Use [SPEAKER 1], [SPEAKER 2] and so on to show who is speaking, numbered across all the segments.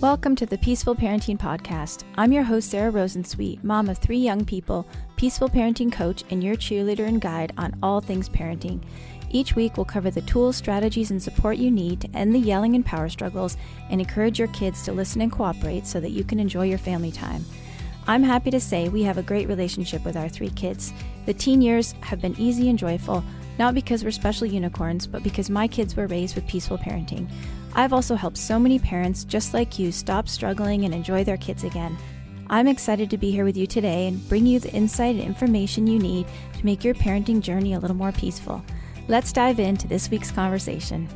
[SPEAKER 1] Welcome to the Peaceful Parenting Podcast. I'm your host, Sarah Rosensweet, mom of 3 young people, peaceful parenting coach, and your cheerleader and guide on all things parenting. Each week, we'll cover the tools, strategies, and support you need to end the yelling and power struggles and encourage your kids to listen and cooperate so that you can enjoy your family time. I'm happy to say we have a great relationship with our 3 kids. The teen years have been easy and joyful, not because we're special unicorns, but because my kids were raised with peaceful parenting. I've also helped so many parents just like you stop struggling and enjoy their kids again. I'm excited to be here with you today and bring you the insight and information you need to make your parenting journey a little more peaceful. Let's dive into this week's conversation.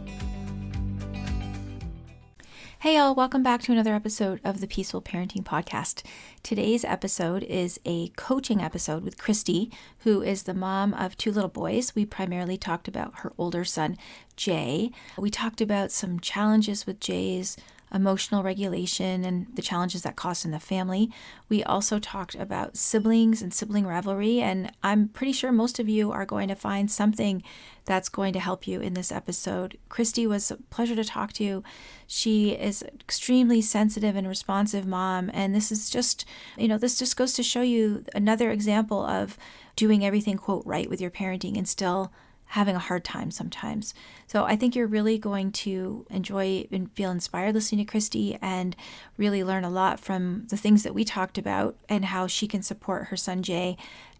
[SPEAKER 1] Hey y'all, welcome back to another episode of the Peaceful Parenting Podcast. Today's episode is a coaching episode with Christy, who is the mom of 2 little boys. We primarily talked about her older son, Jay. We talked about some challenges with Jay's emotional regulation and the challenges that caused in the family. We also talked about siblings and sibling rivalry, and I'm pretty sure most of you are going to find something that's going to help you in this episode. Christy was a pleasure to talk to. She is an extremely sensitive and responsive mom, and this is just, this just goes to show you another example of doing everything, quote, right with your parenting and still having a hard time sometimes. So I think you're really going to enjoy and feel inspired listening to Christy and really learn a lot from the things that we talked about and how she can support her son Jay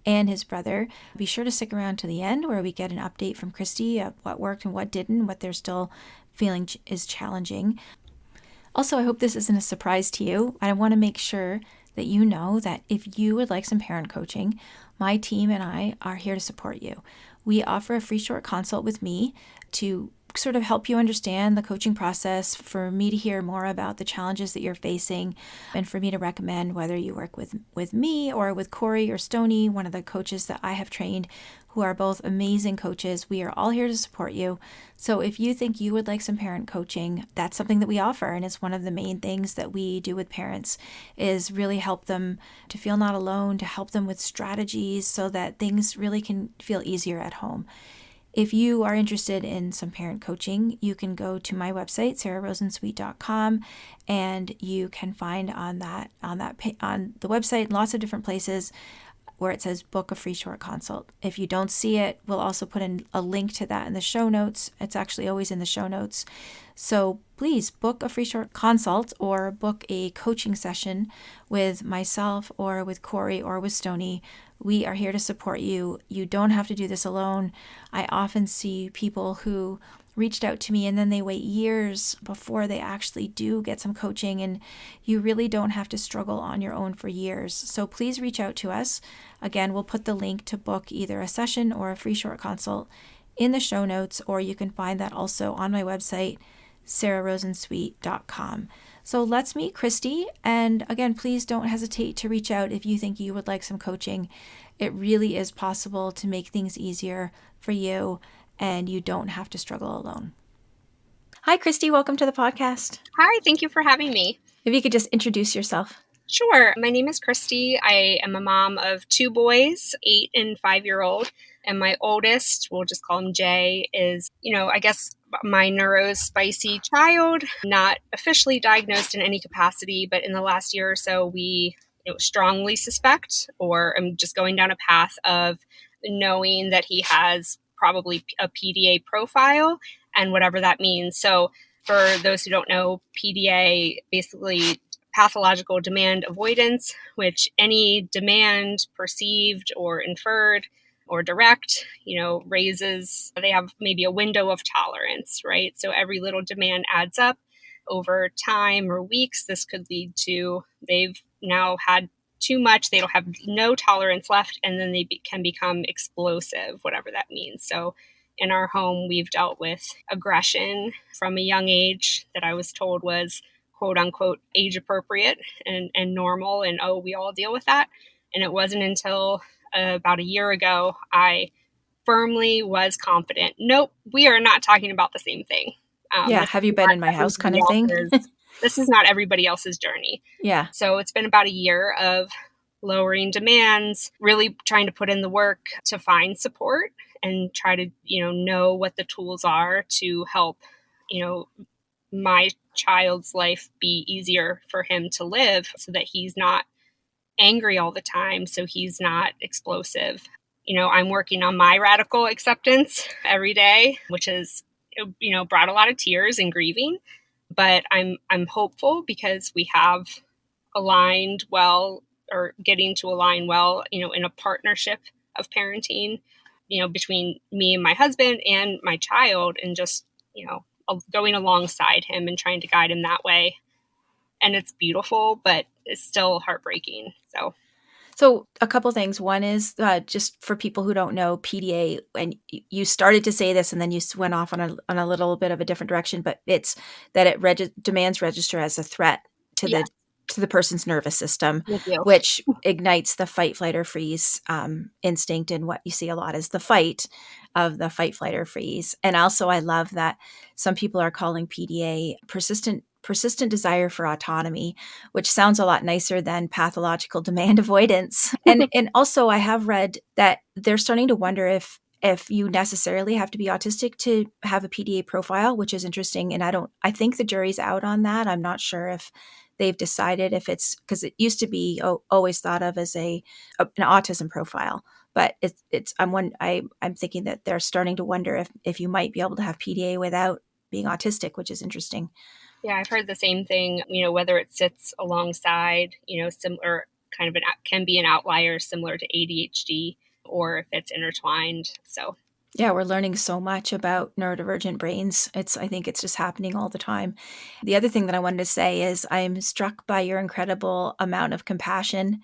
[SPEAKER 1] and his brother. Be sure to stick around to the end where we get an update from Christy of what worked and what didn't, what they're still feeling is challenging. Also, I hope this isn't a surprise to you. I want to make sure that you know that if you would like some parent coaching, my team and I are here to support you. We offer a free short consult with me to sort of help you understand the coaching process, for me to hear more about the challenges that you're facing, and for me to recommend whether you work with me or with Corey or Stony, one of the coaches that I have trained, who are both amazing coaches. We are all here to support you. So if you think you would like some parent coaching, that's something that we offer. And it's one of the main things that we do with parents is really help them to feel not alone, to help them with strategies so that things really can feel easier at home. If you are interested in some parent coaching, you can go to my website, sarahrosensweet.com, and you can find on the website lots of different places where it says book a free short consult. If you don't see it, we'll also put in a link to that in the show notes. It's actually always in the show notes. So please book a free short consult or book a coaching session with myself or with Corey or with Stony. We are here to support you. You don't have to do this alone. I often see people who reached out to me and then they wait years before they actually do get some coaching, and you really don't have to struggle on your own for years. So please reach out to us. Again, we'll put the link to book either a session or a free short consult in the show notes, or you can find that also on my website, sarahrosensweet.com. So let's meet Christy. And again, please don't hesitate to reach out if you think you would like some coaching. It really is possible to make things easier for you, and you don't have to struggle alone. Hi, Christy. Welcome to the podcast.
[SPEAKER 2] Hi, thank you for having me.
[SPEAKER 1] If you could just introduce yourself.
[SPEAKER 2] Sure. My name is Christy. I am a mom of 2 boys, 8 and 5-year-old. And my oldest, we'll just call him Jay, is, I guess my neurospicy child, not officially diagnosed in any capacity, but in the last year or so, we strongly suspect, or I'm just going down a path of knowing that he has probably a PDA profile and whatever that means. So for those who don't know, PDA basically pathological demand avoidance, which any demand perceived or inferred or direct, raises, they have maybe a window of tolerance, right? So every little demand adds up over time or weeks. This could lead to they've now had too much, they don't have no tolerance left, and then they can become explosive, whatever that means. So in our home, we've dealt with aggression from a young age that I was told was quote unquote age appropriate and normal, and we all deal with that. And it wasn't until about a year ago I firmly was confident, nope, we are not talking about the same thing.
[SPEAKER 1] Have you been in my house kind of thing?
[SPEAKER 2] This is not everybody else's journey.
[SPEAKER 1] Yeah.
[SPEAKER 2] So it's been about a year of lowering demands, really trying to put in the work to find support and try to, know what the tools are to help, my child's life be easier for him to live so that he's not angry all the time, so he's not explosive. I'm working on my radical acceptance every day, which has, brought a lot of tears and grieving. But I'm hopeful because we have aligned well, or getting to align well, in a partnership of parenting, between me and my husband and my child, and just, going alongside him and trying to guide him that way. And it's beautiful, but it's still heartbreaking.
[SPEAKER 1] So a couple things. One is just for people who don't know PDA, and you started to say this, and then you went off on a little bit of a different direction. But it's that demands register as a threat to
[SPEAKER 2] Yeah,
[SPEAKER 1] the person's nervous system,
[SPEAKER 2] with you.
[SPEAKER 1] which ignites the fight, flight, or freeze instinct. And what you see a lot is the fight, flight, or freeze. And also, I love that some people are calling PDA persistent desire for autonomy, which sounds a lot nicer than pathological demand avoidance. And also I have read that they're starting to wonder if you necessarily have to be autistic to have a PDA profile, which is interesting. And I think the jury's out on that. I'm not sure if they've decided if it's, because it used to be always thought of as an autism profile. But I'm thinking that they're starting to wonder if you might be able to have PDA without being autistic, which is interesting.
[SPEAKER 2] Yeah, I've heard the same thing, whether it sits alongside, similar kind of can be an outlier similar to ADHD, or if it's intertwined. So
[SPEAKER 1] yeah, we're learning so much about neurodivergent brains. I think it's just happening all the time. The other thing that I wanted to say is I'm struck by your incredible amount of compassion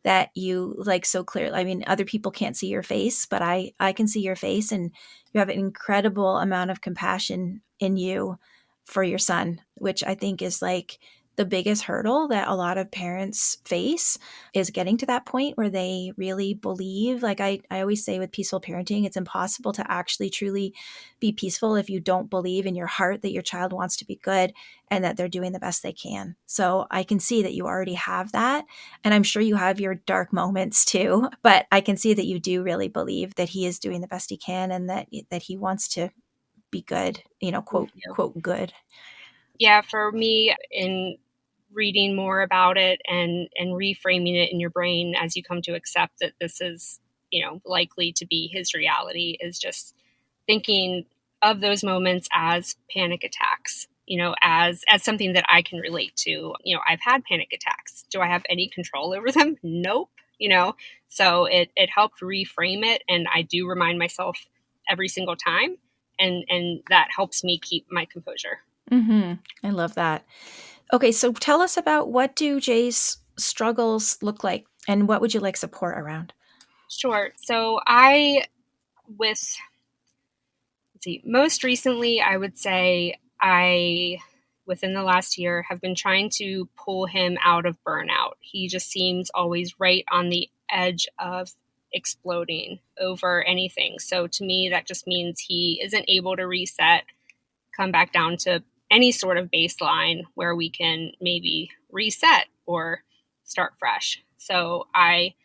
[SPEAKER 1] that you like so clearly. I mean, other people can't see your face, but I can see your face, and you have an incredible amount of compassion in you for your son, which I think is like the biggest hurdle that a lot of parents face, is getting to that point where they really believe. Like I always say with peaceful parenting, it's impossible to actually truly be peaceful if you don't believe in your heart that your child wants to be good and that they're doing the best they can. So I can see that you already have that. And I'm sure you have your dark moments too, but I can see that you do really believe that he is doing the best he can, and that he wants to be good,
[SPEAKER 2] thank
[SPEAKER 1] quote,
[SPEAKER 2] you.
[SPEAKER 1] quote, good.
[SPEAKER 2] Yeah, for me, in reading more about it and reframing it in your brain as you come to accept that this is, likely to be his reality, is just thinking of those moments as panic attacks, as something that I can relate to. I've had panic attacks. Do I have any control over them? Nope. So it helped reframe it, and I do remind myself every single time, and that helps me keep my composure.
[SPEAKER 1] Mm-hmm. I love that. Okay, so tell us about, what do Jay's struggles look like, and what would you like support around?
[SPEAKER 2] Sure. So with, let's see, most recently, I would say within the last year, have been trying to pull him out of burnout. He just seems always right on the edge of exploding over anything. So to me, that just means he isn't able to reset, come back down to any sort of baseline where we can maybe reset or start fresh. So I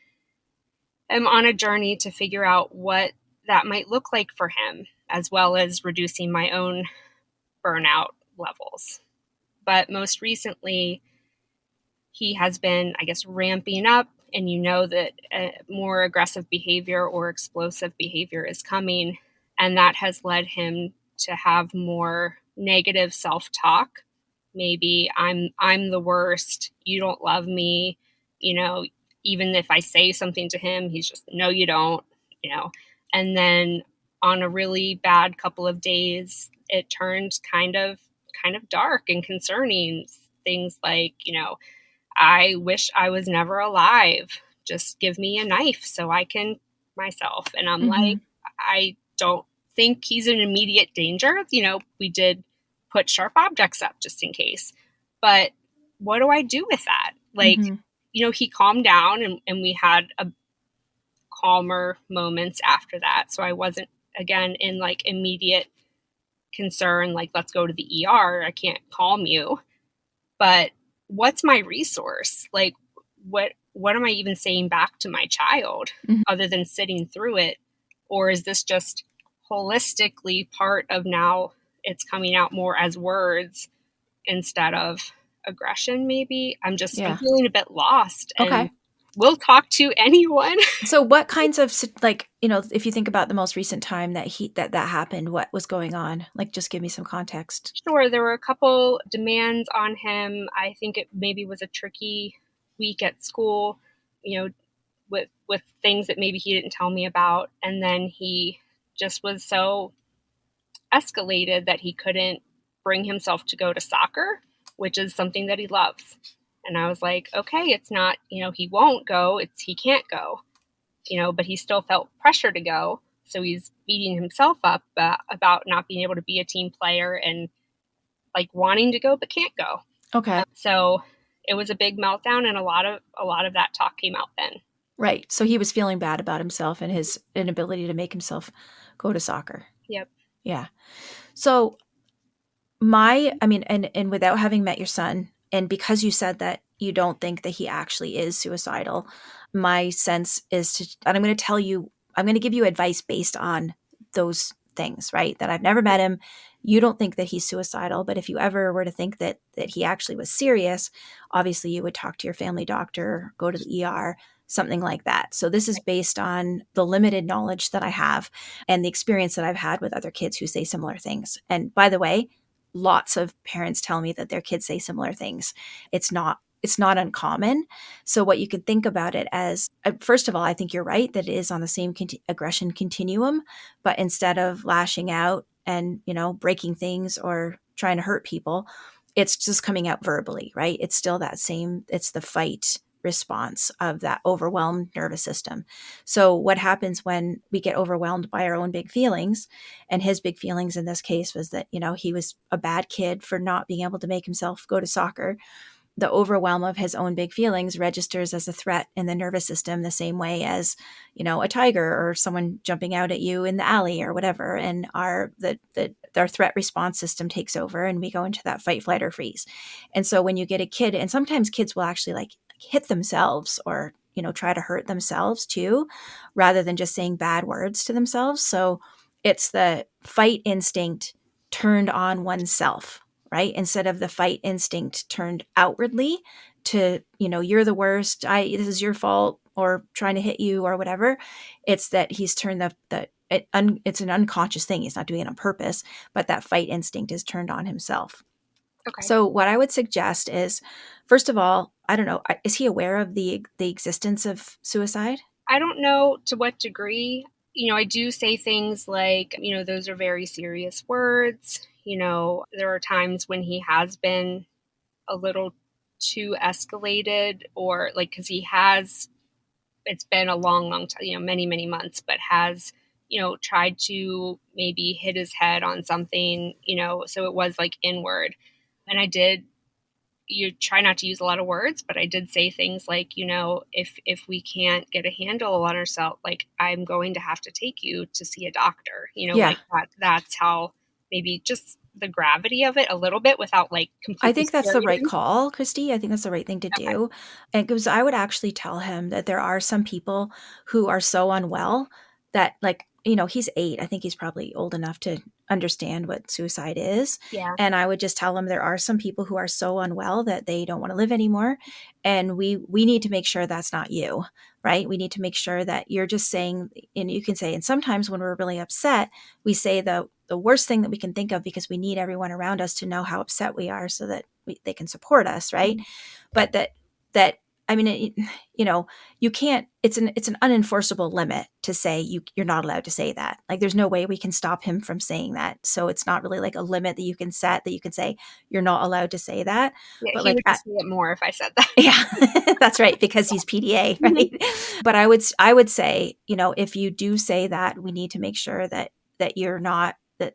[SPEAKER 2] am on a journey to figure out what that might look like for him, as well as reducing my own burnout levels. But most recently, he has been, I guess, ramping up, and that more aggressive behavior or explosive behavior is coming. And that has led him to have more negative self-talk. Maybe I'm the worst. You don't love me. You know, Even if I say something to him, he's just, no, you don't, you know. And then on a really bad couple of days, it turned kind of dark and concerning. Things like, I wish I was never alive. Just give me a knife so I can myself. And I'm
[SPEAKER 1] Mm-hmm.
[SPEAKER 2] like, I don't think he's in immediate danger. We did put sharp objects up just in case. But what do I do with that? Like,
[SPEAKER 1] Mm-hmm.
[SPEAKER 2] he calmed down, and we had a calmer moments after that. So I wasn't, again, in like immediate concern, like, let's go to the ER. I can't calm you. But what's my resource? Like, what am I even saying back to my child
[SPEAKER 1] Mm-hmm.
[SPEAKER 2] other than sitting through it? Or is this just holistically part of, now it's coming out more as words, instead of aggression. Maybe I'm
[SPEAKER 1] Yeah.
[SPEAKER 2] feeling a bit lost and
[SPEAKER 1] Okay.
[SPEAKER 2] will talk to anyone.
[SPEAKER 1] So what kinds of like, if you think about the most recent time that happened, what was going on? Like, just give me some context.
[SPEAKER 2] Sure, there were a couple demands on him. I think it maybe was a tricky week at school, you know, with things that maybe he didn't tell me about, and then he just was so escalated that he couldn't bring himself to go to soccer, which is something that he loves. And I was like, okay, it's not, he won't go, it's he can't go, but he still felt pressure to go. So he's beating himself up about not being able to be a team player and like wanting to go but can't go.
[SPEAKER 1] Okay.
[SPEAKER 2] So it was a big meltdown, and a lot of that talk came out then.
[SPEAKER 1] Right. So he was feeling bad about himself and his inability to make himself go to soccer.
[SPEAKER 2] Yep.
[SPEAKER 1] Yeah. So and without having met your son, and because you said that you don't think that he actually is suicidal, my sense is and I'm going to give you advice based on those things, right? That I've never met him. You don't think that he's suicidal, but if you ever were to think that he actually was serious, obviously you would talk to your family doctor, go to the ER, something like that. So this is based on the limited knowledge that I have and the experience that I've had with other kids who say similar things. And by the way, lots of parents tell me that their kids say similar things. It's not uncommon. So what you can think about it as, first of all, I think you're right that it is on the same aggression continuum, but instead of lashing out and, breaking things or trying to hurt people, it's just coming out verbally, right? It's still it's the fight response of that overwhelmed nervous system. So what happens when we get overwhelmed by our own big feelings, and his big feelings in this case was that, he was a bad kid for not being able to make himself go to soccer. The overwhelm of his own big feelings registers as a threat in the nervous system the same way as, a tiger or someone jumping out at you in the alley or whatever. And our threat response system takes over and we go into that fight, flight, or freeze. And so when you get a kid, and sometimes kids will actually like hit themselves or, try to hurt themselves too, rather than just saying bad words to themselves. So it's the fight instinct turned on oneself, right? Instead of the fight instinct turned outwardly to, you're the worst, this is your fault, or trying to hit you or whatever. It's that he's turned it's an unconscious thing. He's not doing it on purpose, but that fight instinct is turned on himself.
[SPEAKER 2] Okay.
[SPEAKER 1] So what I would suggest is, first of all, I don't know, is he aware of the existence of suicide?
[SPEAKER 2] I don't know to what degree. I do say things like, those are very serious words. There are times when he has been a little too escalated, or like, because it's been a long, long time, many, many months, but has, tried to maybe hit his head on something, so it was like inward. And you try not to use a lot of words, but I did say things like, if we can't get a handle on ourselves, like I'm going to have to take you to see a doctor,
[SPEAKER 1] Yeah.
[SPEAKER 2] like that's how, maybe just the gravity of it a little bit without like
[SPEAKER 1] I
[SPEAKER 2] completely
[SPEAKER 1] think that's the
[SPEAKER 2] scaring
[SPEAKER 1] right
[SPEAKER 2] him.
[SPEAKER 1] call, Christy. I think that's the right thing to
[SPEAKER 2] Okay.
[SPEAKER 1] do. And because I would actually tell him that there are some people who are so unwell that, like, he's 8. I think he's probably old enough to understand what suicide is.
[SPEAKER 2] Yeah.
[SPEAKER 1] And I would just tell him there are some people who are so unwell that they don't want to live anymore. And we need to make sure that's not you, right? We need to make sure that you're just saying, and you can say, and sometimes when we're really upset, we say the worst thing that we can think of because we need everyone around us to know how upset we are so that they can support us, right?
[SPEAKER 2] Mhm.
[SPEAKER 1] But that I mean, you can't. It's an unenforceable limit to say you're not allowed to say that. Like, there's no way we can stop him from saying that. So it's not really like a limit that you can set that you can say you're not allowed to say that.
[SPEAKER 2] Yeah,
[SPEAKER 1] But
[SPEAKER 2] he
[SPEAKER 1] like,
[SPEAKER 2] would just say it more if I said that.
[SPEAKER 1] yeah, that's right, because he's PDA,
[SPEAKER 2] Mhm.
[SPEAKER 1] right? But I would say, if you do say that, we need to make sure that you're not that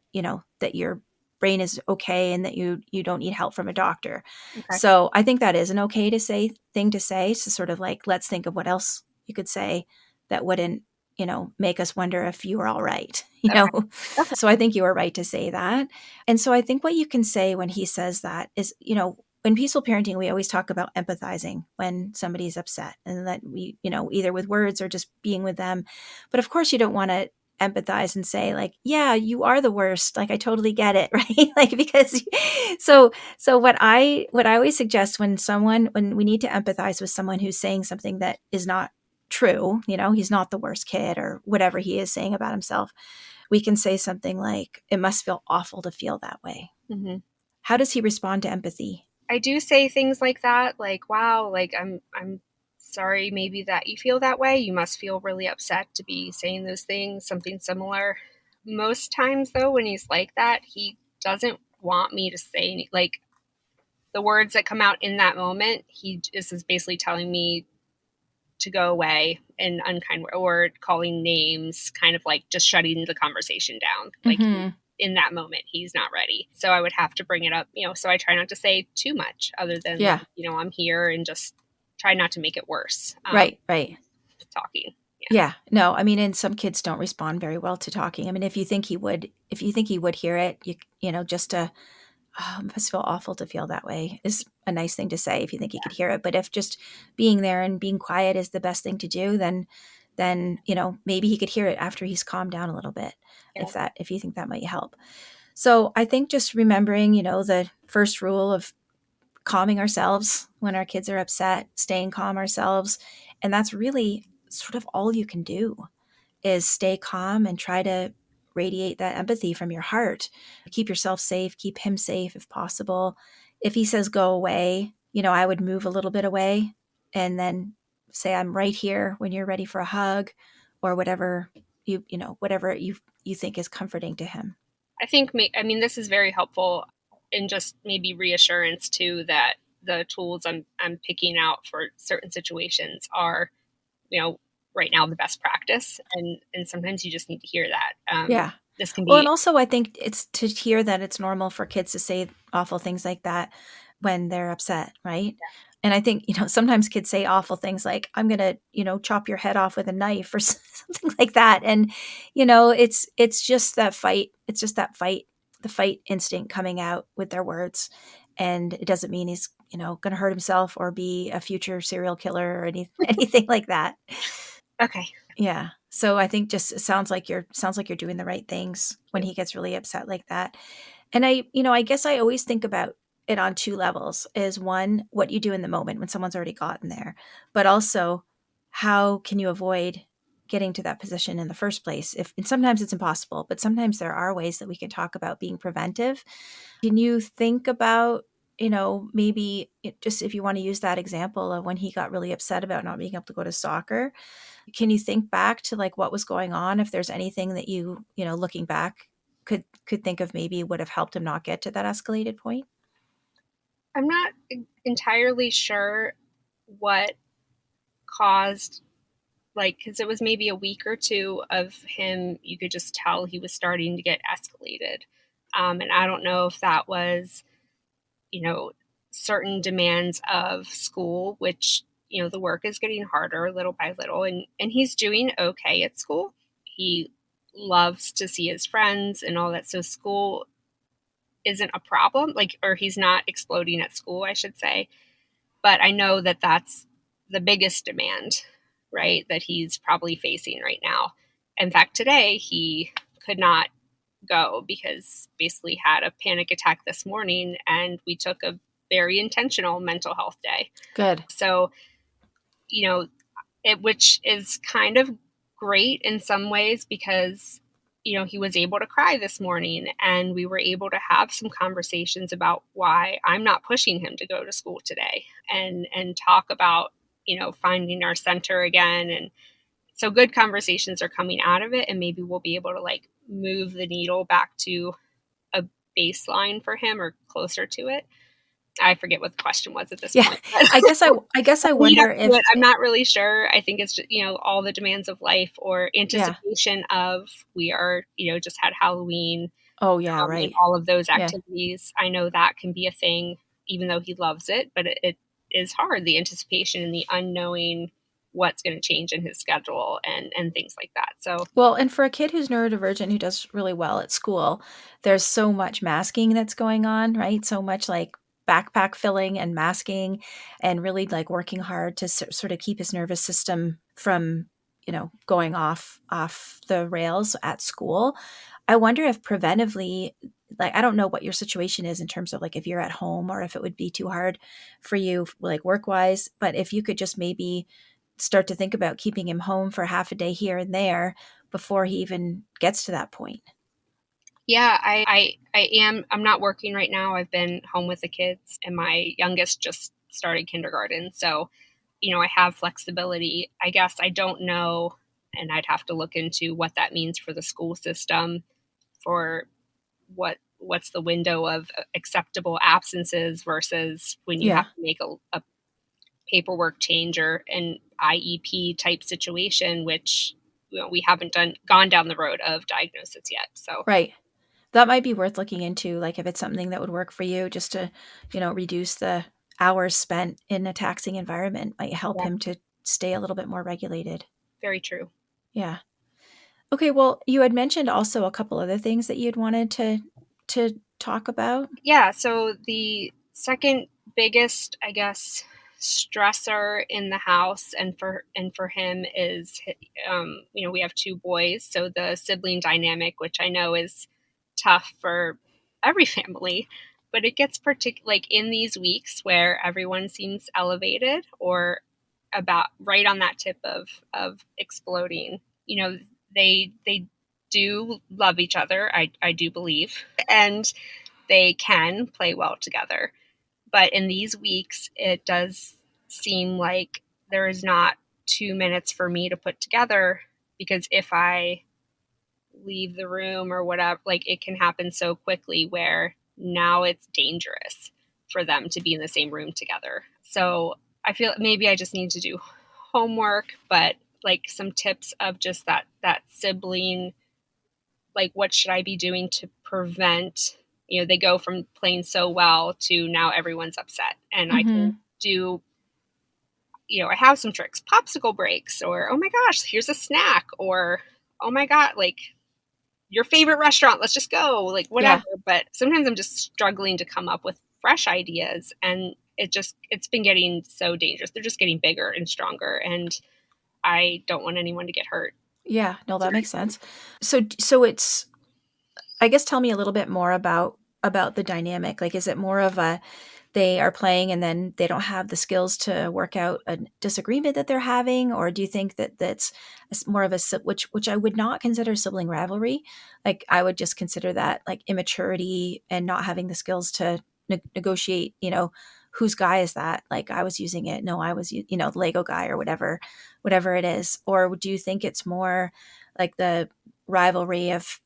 [SPEAKER 1] your brain is okay and that you don't need help from a doctor.
[SPEAKER 2] Okay.
[SPEAKER 1] So I think that is an okay to say thing to say. So sort of like, let's think of what else you could say that wouldn't, make us wonder if you were all right,
[SPEAKER 2] Okay. Okay.
[SPEAKER 1] So I think you were right to say that. And so I think what you can say when he says that is, in peaceful parenting, we always talk about empathizing when somebody's upset, and that we, either with words or just being with them. But of course, you don't want to empathize and say like, yeah, you are the worst. Like, I totally get it. Right. Like, because so what I always suggest when we need to empathize with someone who's saying something that is not true, he's not the worst kid or whatever he is saying about himself, we can say something like, it must feel awful to feel that way.
[SPEAKER 2] Mm-hmm.
[SPEAKER 1] How does he respond to empathy?
[SPEAKER 2] I do say things like that, like, wow, like I'm sorry maybe that you feel that way. You must feel really upset to be saying those things, something similar. Most times though, when he's like that, he doesn't want me to say like the words that come out in that moment, he just is basically telling me to go away in unkind or calling names, kind of like just shutting the conversation down. Like
[SPEAKER 1] Mm-hmm.
[SPEAKER 2] in that moment, he's not ready. So I would have to bring it up, so I try not to say too much other than
[SPEAKER 1] Yeah.
[SPEAKER 2] like, I'm here and just try not to make it worse.
[SPEAKER 1] Right. Right.
[SPEAKER 2] Talking.
[SPEAKER 1] Yeah. No, I mean, and some kids don't respond very well to talking. I mean, if you think he would hear it, just to, oh, it must feel awful to feel that way is a nice thing to say if you think he could hear it. But if just being there and being quiet is the best thing to do, then, maybe he could hear it after he's calmed down a little bit,
[SPEAKER 2] Yeah.
[SPEAKER 1] if you think that might help. So I think just remembering, the first rule of calming ourselves when our kids are upset, staying calm ourselves. And that's really sort of all you can do is stay calm and try to radiate that empathy from your heart. Keep yourself safe, keep him safe if possible. If he says go away, I would move a little bit away and then say I'm right here when you're ready for a hug or whatever whatever you think is comforting to him.
[SPEAKER 2] I think, this is very helpful in just maybe reassurance too that the tools I'm picking out for certain situations are, right now the best practice, and sometimes you just need to hear that.
[SPEAKER 1] Yeah.
[SPEAKER 2] This can
[SPEAKER 1] Well, and
[SPEAKER 2] be.
[SPEAKER 1] also I think it's to hear that it's normal for kids to say awful things like that when they're upset, right? And I think, sometimes kids say awful things like, I'm going to, chop your head off with a knife or something like that. And, it's just that fight. It's just that fight, the fight instinct coming out with their words. And it doesn't mean he's, going to hurt himself or be a future serial killer or anything like that.
[SPEAKER 2] Okay.
[SPEAKER 1] Yeah. So I think just it sounds like you're doing the right things when he gets really upset like that. And I guess I always think about it on two levels. Is one, what you do in the moment when someone's already gotten there, but also how can you avoid getting to that position in the first place? And sometimes it's impossible, but sometimes there are ways that we can talk about being preventive. Can you think about, maybe just if you want to use that example of when he got really upset about not being able to go to soccer, can you think back to like what was going on? If there's anything that looking back, could think of maybe would have helped him not get to that escalated point?
[SPEAKER 2] I'm not entirely sure what caused, like, because it was maybe a week or two of him, you could just tell he was starting to get escalated. And I don't know if that was, you know, certain demands of school, which, the work is getting harder little by little. And he's doing okay at school. He loves to see his friends and all that. So school isn't a problem, like, or he's not exploding at school, I should say. But I know that that's the biggest demand, right, that he's probably facing right now. In fact, today he could not go because basically had a panic attack this morning, and we took a very intentional mental health day.
[SPEAKER 1] Good.
[SPEAKER 2] So, you know, which is kind of great in some ways because, he was able to cry this morning, and we were able to have some conversations about why I'm not pushing him to go to school today, and talk about, finding our center again. And so good conversations are coming out of it, and maybe we'll be able to like move the needle back to a baseline for him or closer to it. I forget what the question was at this
[SPEAKER 1] Yeah.
[SPEAKER 2] point. But
[SPEAKER 1] I guess I
[SPEAKER 2] lead up
[SPEAKER 1] wonder
[SPEAKER 2] to
[SPEAKER 1] if
[SPEAKER 2] it, I'm not really sure. I think it's just, all the demands of life or
[SPEAKER 1] yeah.
[SPEAKER 2] anticipation of, we are, just had Halloween,
[SPEAKER 1] Oh yeah,
[SPEAKER 2] and
[SPEAKER 1] right.
[SPEAKER 2] all of those
[SPEAKER 1] Yeah.
[SPEAKER 2] activities. I know that can be a thing, even though he loves it, but it is hard, the anticipation and the unknowing what's going to change in his schedule and things like that. So
[SPEAKER 1] Well, and for a kid who's neurodivergent who does really well at school, there's so much masking that's going on, right? So much like backpack filling and masking and really like working hard to sort of keep his nervous system from going off the rails at school. I wonder if preventively, like, I don't know what your situation is in terms of like if you're at home or if it would be too hard for you, like work wise, but if you could just maybe start to think about keeping him home for half a day here and there before he even gets to that point.
[SPEAKER 2] Yeah, I am. I'm not working right now. I've been home with the kids, and my youngest just started kindergarten. So, I have flexibility. I guess I don't know, and I'd have to look into what that means for the school system, for what's the window of acceptable absences versus when you have
[SPEAKER 1] Yeah.
[SPEAKER 2] to make a paperwork change or an IEP type situation, which we haven't gone down the road of diagnosis yet. So
[SPEAKER 1] Right. That might be worth looking into, like if it's something that would work for you, just to, reduce the hours spent in a taxing environment might help
[SPEAKER 2] yeah,
[SPEAKER 1] him to stay a little bit more regulated.
[SPEAKER 2] very true.
[SPEAKER 1] Yeah. Okay, well, you had mentioned also a couple other things that you'd wanted to talk about.
[SPEAKER 2] Yeah, so the second biggest, I guess, stressor in the house and for him is we have two boys, so the sibling dynamic, which I know is tough for every family, but it gets like in these weeks where everyone seems elevated or about right on that tip of exploding. They do love each other, I do believe, and they can play well together. But in these weeks, it does seem like there is not 2 minutes for me to put together, because if I leave the room or whatever, like it can happen so quickly where now it's dangerous for them to be in the same room together. So I feel maybe I just need to do homework, but like some tips of just that sibling, like what should I be doing to prevent, they go from playing so well to now everyone's upset. And I can
[SPEAKER 1] Mhm.
[SPEAKER 2] do, I have some tricks, popsicle breaks, or oh my gosh, here's a snack, or oh my god, like your favorite restaurant, let's just go, like whatever.
[SPEAKER 1] Yeah.
[SPEAKER 2] But sometimes I'm just struggling to come up with fresh ideas, and it's been getting so dangerous. They're just getting bigger and stronger, and I don't want anyone to get hurt.
[SPEAKER 1] Yeah, no, that makes sense. So it's, I guess, tell me a little bit more about the dynamic. Like, is it more of a they are playing and then they don't have the skills to work out a disagreement that they're having, or do you think that that's more of a which I would not consider sibling rivalry? Like, I would just consider that like immaturity and not having the skills to negotiate. Whose guy is that? Like, I was using it. No, I was the Lego guy or whatever it is. Or do you think it's more like the rivalry of,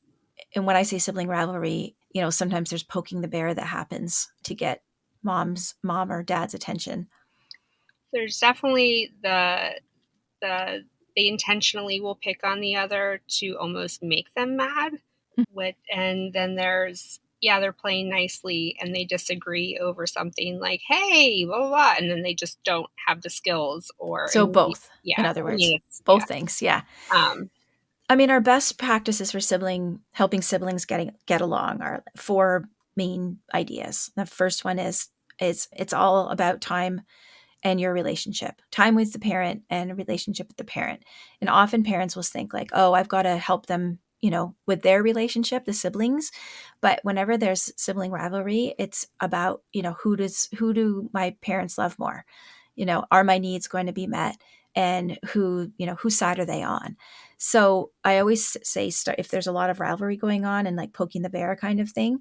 [SPEAKER 1] and when I say sibling rivalry, sometimes there's poking the bear that happens to get mom or dad's attention.
[SPEAKER 2] There's definitely the they intentionally will pick on the other to almost make them mad. And then there's, yeah, they're playing nicely and they disagree over something like, hey, blah blah blah, and then they just don't have the skills, or
[SPEAKER 1] So both, in
[SPEAKER 2] yeah,
[SPEAKER 1] other
[SPEAKER 2] I
[SPEAKER 1] words,
[SPEAKER 2] mean it's yeah.
[SPEAKER 1] both things. Yeah.
[SPEAKER 2] Um,
[SPEAKER 1] I mean, our best practices for helping siblings get along are four main ideas. The first one is it's all about time and your relationship, time with the parent and a relationship with the parent. And often parents will think like, oh, I've got to help them, with their relationship, the siblings. But whenever there's sibling rivalry, it's about, who do my parents love more? Are my needs going to be met? And whose side are they on? So I always say, if there's a lot of rivalry going on and like poking the bear kind of thing,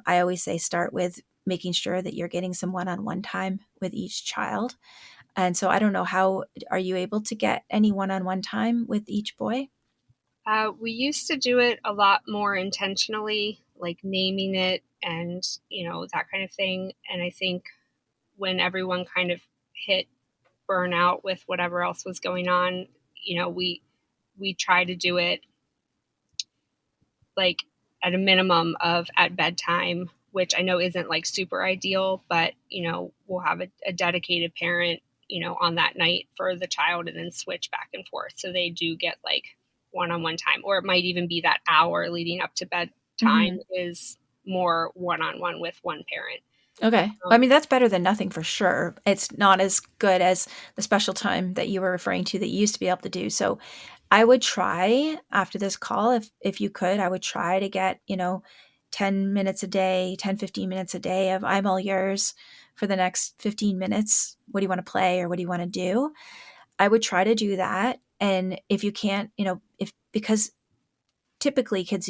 [SPEAKER 1] I always say start with making sure that you're getting some one-on-one time with each child. And so I don't know, how are you able to get any one-on-one time with each boy?
[SPEAKER 2] we used to do it a lot more intentionally, like naming it and that kind of thing. And I think when everyone kind of hit burnout with whatever else was going on, we try to do it like at a minimum of at bedtime, which I know isn't like super ideal, but we'll have a dedicated parent, on that night for the child and then switch back and forth. So they do get like one-on-one time, or it might even be that hour leading up to bedtime
[SPEAKER 1] Mm-hmm.
[SPEAKER 2] is more one-on-one with one parent.
[SPEAKER 1] Okay. I
[SPEAKER 2] Um,
[SPEAKER 1] mean, that's better than nothing for sure. It's not as good as the special time that you were referring to that you used to be able to do. So I would try after this call, if you could, I would try to get, 10 minutes a day, 10, 15 minutes a day of I'm all yours for the next 15 minutes. What do you want to play or what do you want to do? I would try to do that. And if you can't, if because typically kids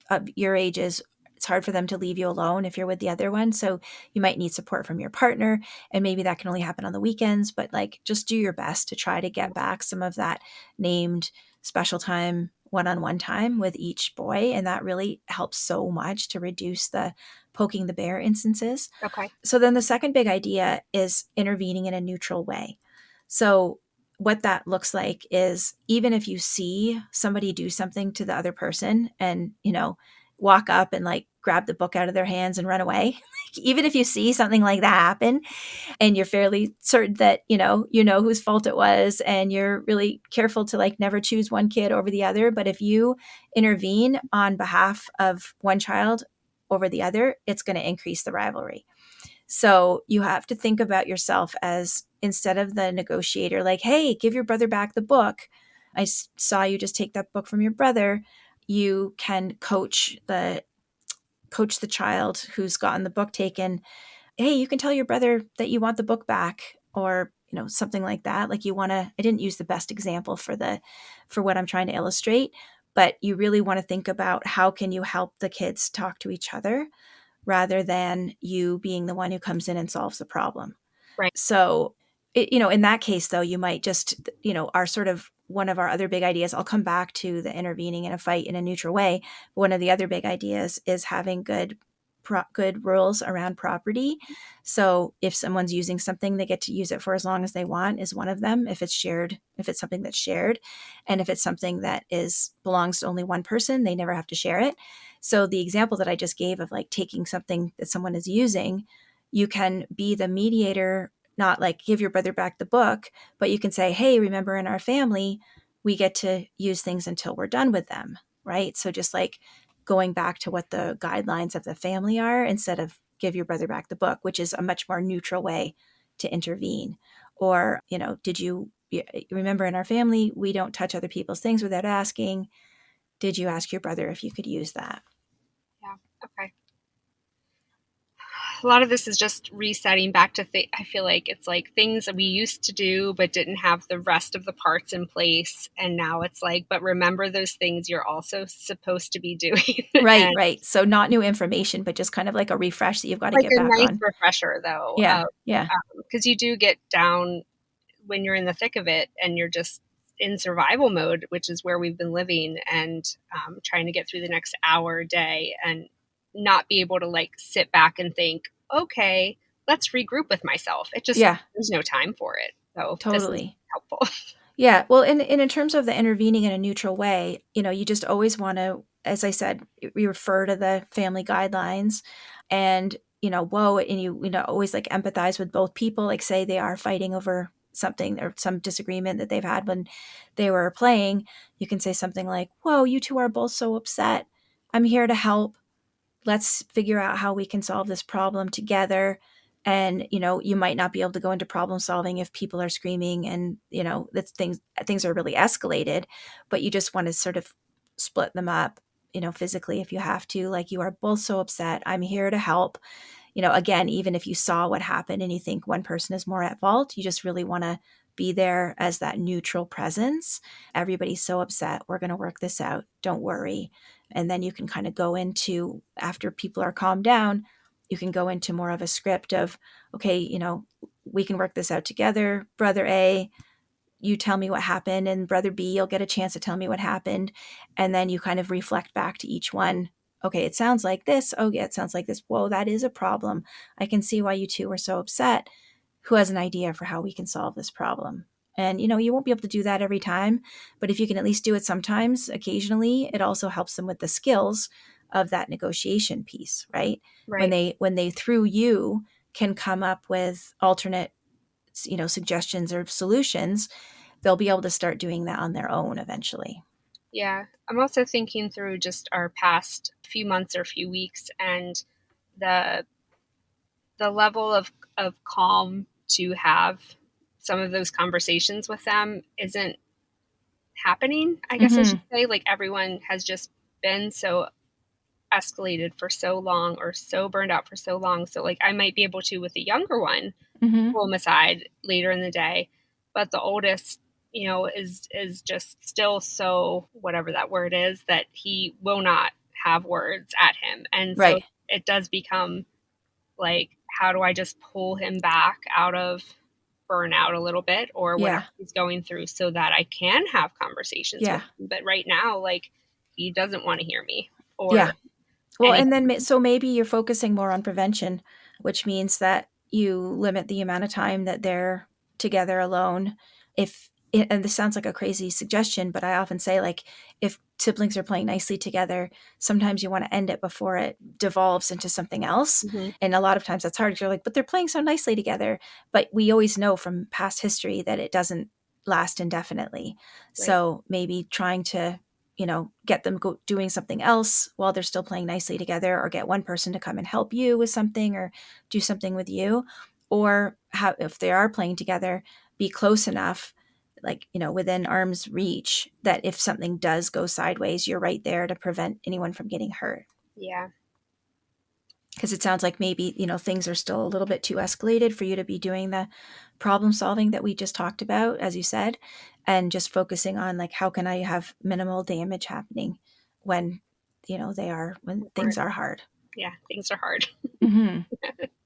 [SPEAKER 1] of your ages, it's hard for them to leave you alone if you're with the other one. So you might need support from your partner, and maybe that can only happen on the weekends, but like just do your best to try to get back some of that named special time, one-on-one time with each boy. And that really helps so much to reduce the poking the bear instances.
[SPEAKER 2] Okay.
[SPEAKER 1] So then the second big idea is intervening in a neutral way. So what that looks like is, even if you see somebody do something to the other person and, walk up and like grab the book out of their hands and run away, even if you see something like that happen and you're fairly certain that, you know whose fault it was, and you're really careful to like never choose one kid over the other. But if you intervene on behalf of one child over the other, it's going to increase the rivalry. So you have to think about yourself as, instead of the negotiator, like, hey, give your brother back the book. I saw you just take that book from your brother. You can coach the child who's gotten the book taken. Hey, you can tell your brother that you want the book back, or something like that. Like, I didn't use the best example for what I'm trying to illustrate, but you really want to think about how can you help the kids talk to each other rather than you being the one who comes in and solves the problem.
[SPEAKER 2] Right.
[SPEAKER 1] So, in that case, though, you might just, our sort of one of our other big ideas, I'll come back to the intervening in a fight in a neutral way. But one of the other big ideas is having good rules around property. So if someone's using something, they get to use it for as long as they want, is one of them. If it's shared, if it's something that's shared, and if it's something that belongs to only one person, they never have to share it. So the example that I just gave of like taking something that someone is using, you can be the mediator, not like give your brother back the book, but you can say, hey, remember, in our family, we get to use things until we're done with them, right? So just like going back to what the guidelines of the family are, instead of give your brother back the book, which is a much more neutral way to intervene. Or, did you remember, in our family, we don't touch other people's things without asking. Did you ask your brother if you could use that?
[SPEAKER 2] Yeah. Okay. A lot of this is just resetting back to I feel like it's like things that we used to do but didn't have the rest of the parts in place, and now it's like, but remember those things you're also supposed to be doing.
[SPEAKER 1] Right,
[SPEAKER 2] And
[SPEAKER 1] right. So not new information, but just kind of like a refresh that you've got to
[SPEAKER 2] like
[SPEAKER 1] get
[SPEAKER 2] a
[SPEAKER 1] back
[SPEAKER 2] nice
[SPEAKER 1] on.
[SPEAKER 2] refresher though,
[SPEAKER 1] Yeah, yeah,
[SPEAKER 2] because you do get down when you're in the thick of it and you're just in survival mode, which is where we've been living, and trying to get through the next hour a day and not be able to like sit back and think, okay, let's regroup with myself. It just,
[SPEAKER 1] yeah,
[SPEAKER 2] there's no time for it. So this is
[SPEAKER 1] totally.
[SPEAKER 2] helpful.
[SPEAKER 1] Yeah. Well, in terms of the intervening in a neutral way, you just always want to, as I said, we refer to the family guidelines, and, whoa, and always like empathize with both people, like say they are fighting over something or some disagreement that they've had when they were playing. You can say something like, whoa, you two are both so upset. I'm here to help. Let's figure out how we can solve this problem together. And you might not be able to go into problem solving if people are screaming and that things are really escalated, but you just want to sort of split them up, physically, if you have to. Like, you are both so upset, I'm here to help. Again, even if you saw what happened and you think one person is more at fault, you just really want to be there as that neutral presence. Everybody's so upset. We're going to work this out. Don't worry. And then you can kind of go into, after people are calmed down, you can go into more of a script of, okay, we can work this out together. Brother A, you tell me what happened, and brother B, you'll get a chance to tell me what happened. And then you kind of reflect back to each one. Okay, it sounds like this. Oh, yeah, it sounds like this. Whoa, that is a problem. I can see why you two were so upset. Who has an idea for how we can solve this problem? And you won't be able to do that every time, but if you can at least do it sometimes, occasionally, it also helps them with the skills of that negotiation piece, right? When
[SPEAKER 2] Right.
[SPEAKER 1] they through you can come up with alternate suggestions or solutions, they'll be able to start doing that on their own eventually.
[SPEAKER 2] Yeah. I'm also thinking through just our past few months or few weeks, and the level of calm to have some of those conversations with them isn't happening, I guess I
[SPEAKER 1] Mm-hmm.
[SPEAKER 2] should say. Like everyone has just been so escalated for so long or so burned out for so long. So like I might be able to with the younger one
[SPEAKER 1] Mm-hmm.
[SPEAKER 2] pull him aside later in the day, but the oldest, is just still so whatever that word is that he will not have words at him. And so
[SPEAKER 1] Right.
[SPEAKER 2] it does become like, how do I just pull him back out of burnout a little bit or whatever
[SPEAKER 1] Yeah.
[SPEAKER 2] he's going through so that I can have conversations with
[SPEAKER 1] Yeah.
[SPEAKER 2] him. But right now, like, he doesn't want to hear me or
[SPEAKER 1] Yeah. Well,
[SPEAKER 2] anything.
[SPEAKER 1] and then so maybe you're focusing more on prevention, which means that you limit the amount of time that they're together alone. If and this sounds like a crazy suggestion, but I often say like if siblings are playing nicely together, sometimes you want to end it before it devolves into something else.
[SPEAKER 2] Mm-hmm.
[SPEAKER 1] And a lot of times that's hard. You're like, but they're playing so nicely together. But we always know from past history that it doesn't last indefinitely.
[SPEAKER 2] Right.
[SPEAKER 1] So maybe trying to get them doing something else while they're still playing nicely together, or get one person to come and help you with something or do something with you, or if they are playing together, be close enough, like, within arm's reach, that if something does go sideways, you're right there to prevent anyone from getting hurt.
[SPEAKER 2] Yeah.
[SPEAKER 1] Because it sounds like maybe, things are still a little bit too escalated for you to be doing the problem solving that we just talked about, as you said, and just focusing on like, how can I have minimal damage happening when, when things are hard.
[SPEAKER 2] Yeah. Things are hard.
[SPEAKER 1] Mm-hmm.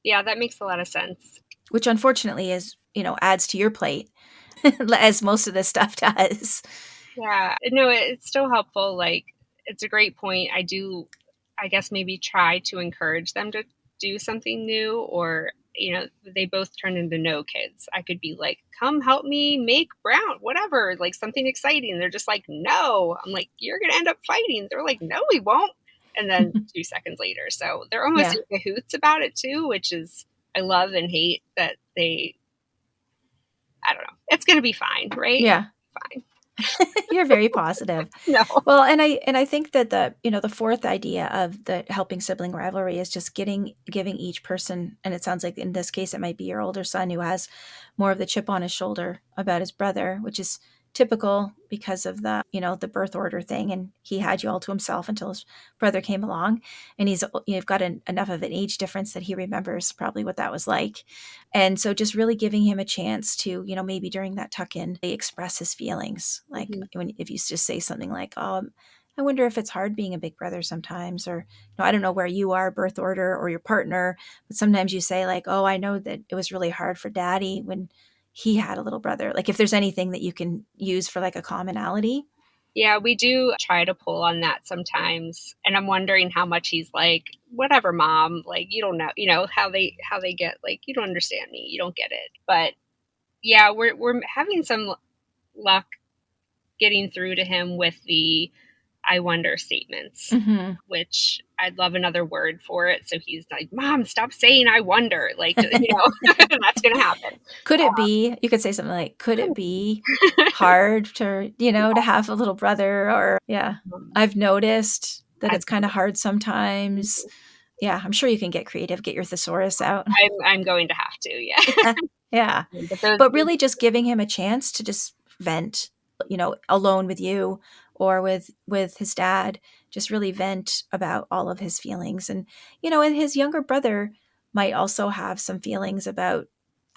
[SPEAKER 2] Yeah. That makes a lot of sense.
[SPEAKER 1] Which unfortunately is, adds to your plate as most of this stuff does.
[SPEAKER 2] Yeah. No, it's still helpful. Like, it's a great point. I guess, maybe try to encourage them to do something new or, they both turn into no kids. I could be like, come help me make brown, whatever, like something exciting. They're just like, no. I'm like, you're going to end up fighting. They're like, no, we won't. And then 2 seconds later. So they're almost
[SPEAKER 1] Yeah.
[SPEAKER 2] in cahoots about it too, which is, I love and hate that I don't know. It's going to be fine, right?
[SPEAKER 1] Yeah.
[SPEAKER 2] Fine.
[SPEAKER 1] You're very positive.
[SPEAKER 2] No.
[SPEAKER 1] Well, and I think that the fourth idea of the helping sibling rivalry is just giving each person, and it sounds like in this case it might be your older son who has more of the chip on his shoulder about his brother, which is typical because of the birth order thing, and he had you all to himself until his brother came along, and you've got enough of an age difference that he remembers probably what that was like. And so just really giving him a chance to, maybe during that tuck in, express his feelings. Like
[SPEAKER 2] Mm-hmm.
[SPEAKER 1] if you just say something like, I wonder if it's hard being a big brother sometimes, or, I don't know where you are, birth order, or your partner, but sometimes you say like, oh, I know that it was really hard for daddy when he had a little brother. Like if there's anything that you can use for like a commonality.
[SPEAKER 2] Yeah, we do try to pull on that sometimes. And I'm wondering how much he's like, whatever, mom, like you don't know, how they get like, you don't understand me, you don't get it. But yeah, we're having some luck getting through to him with the I wonder statements,
[SPEAKER 1] Mm-hmm.
[SPEAKER 2] which I'd love another word for it. So he's like, Mom, stop saying I wonder. Like, that's going to happen.
[SPEAKER 1] Could it be, you could say something like, could it be hard to have a little brother? Or, yeah,
[SPEAKER 2] Um,
[SPEAKER 1] I've noticed that
[SPEAKER 2] I,
[SPEAKER 1] it's kind of hard sometimes. Yeah, I'm sure you can get creative, get your thesaurus out.
[SPEAKER 2] I'm going to have to, yeah.
[SPEAKER 1] Yeah.
[SPEAKER 2] But those,
[SPEAKER 1] But really just giving him a chance to just vent, alone with you or with his dad, just really vent about all of his feelings. And his younger brother might also have some feelings about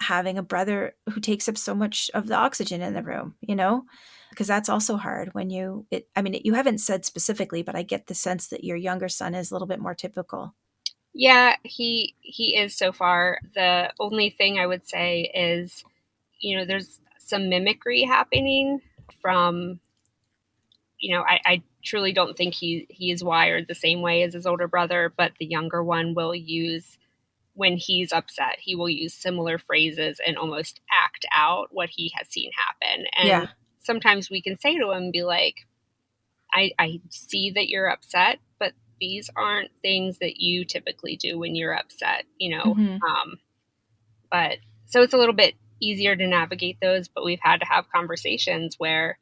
[SPEAKER 1] having a brother who takes up so much of the oxygen in the room, because that's also hard when you haven't said specifically, but I get the sense that your younger son is a little bit more typical.
[SPEAKER 2] yeah, he is so far. The only thing I would say is, there's some mimicry happening from, I truly don't think he is wired the same way as his older brother, but the younger one will use when he's upset, he will use similar phrases and almost act out what he has seen happen. And
[SPEAKER 1] Yeah.
[SPEAKER 2] sometimes we can say to him, be like, I see that you're upset, but these aren't things that you typically do when you're upset.
[SPEAKER 1] Hmm.
[SPEAKER 2] But so it's a little bit easier to navigate those, but we've had to have conversations where,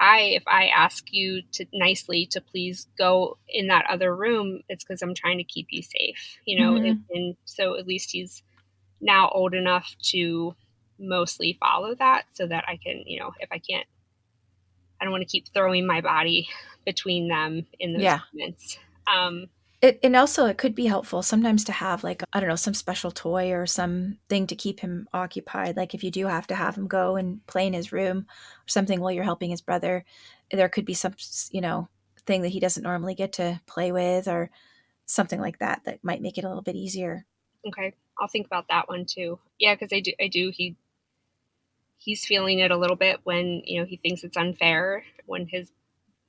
[SPEAKER 2] hi, if I ask you to nicely to please go in that other room, it's because I'm trying to keep you safe.
[SPEAKER 1] Hmm.
[SPEAKER 2] And so at least he's now old enough to mostly follow that so that I can, if I can't I don't want to keep throwing my body between them in those
[SPEAKER 1] Yeah.
[SPEAKER 2] moments. Um,
[SPEAKER 1] And also it could be helpful sometimes to have like, I don't know, some special toy or something to keep him occupied. Like if you do have to have him go and play in his room or something while you're helping his brother, there could be some, thing that he doesn't normally get to play with or something like that that might make it a little bit easier.
[SPEAKER 2] okay, I'll think about that one too. Yeah, because I do. He's feeling it a little bit when he thinks it's unfair when his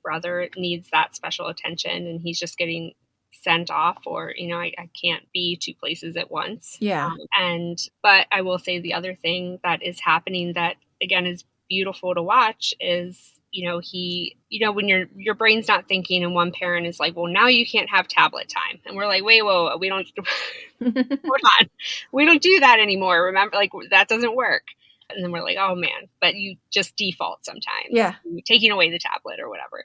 [SPEAKER 2] brother needs that special attention and he's just getting sent off, or I can't be two places at once.
[SPEAKER 1] Yeah.
[SPEAKER 2] And but I will say the other thing that is happening that again is beautiful to watch is he when your brain's not thinking and one parent is like, well, now you can't have tablet time, and we're like, wait, whoa, we don't hold on, we don't do that anymore, remember, like that doesn't work. And then we're like, oh man, but you just default sometimes,
[SPEAKER 1] Yeah.
[SPEAKER 2] taking away the tablet or whatever.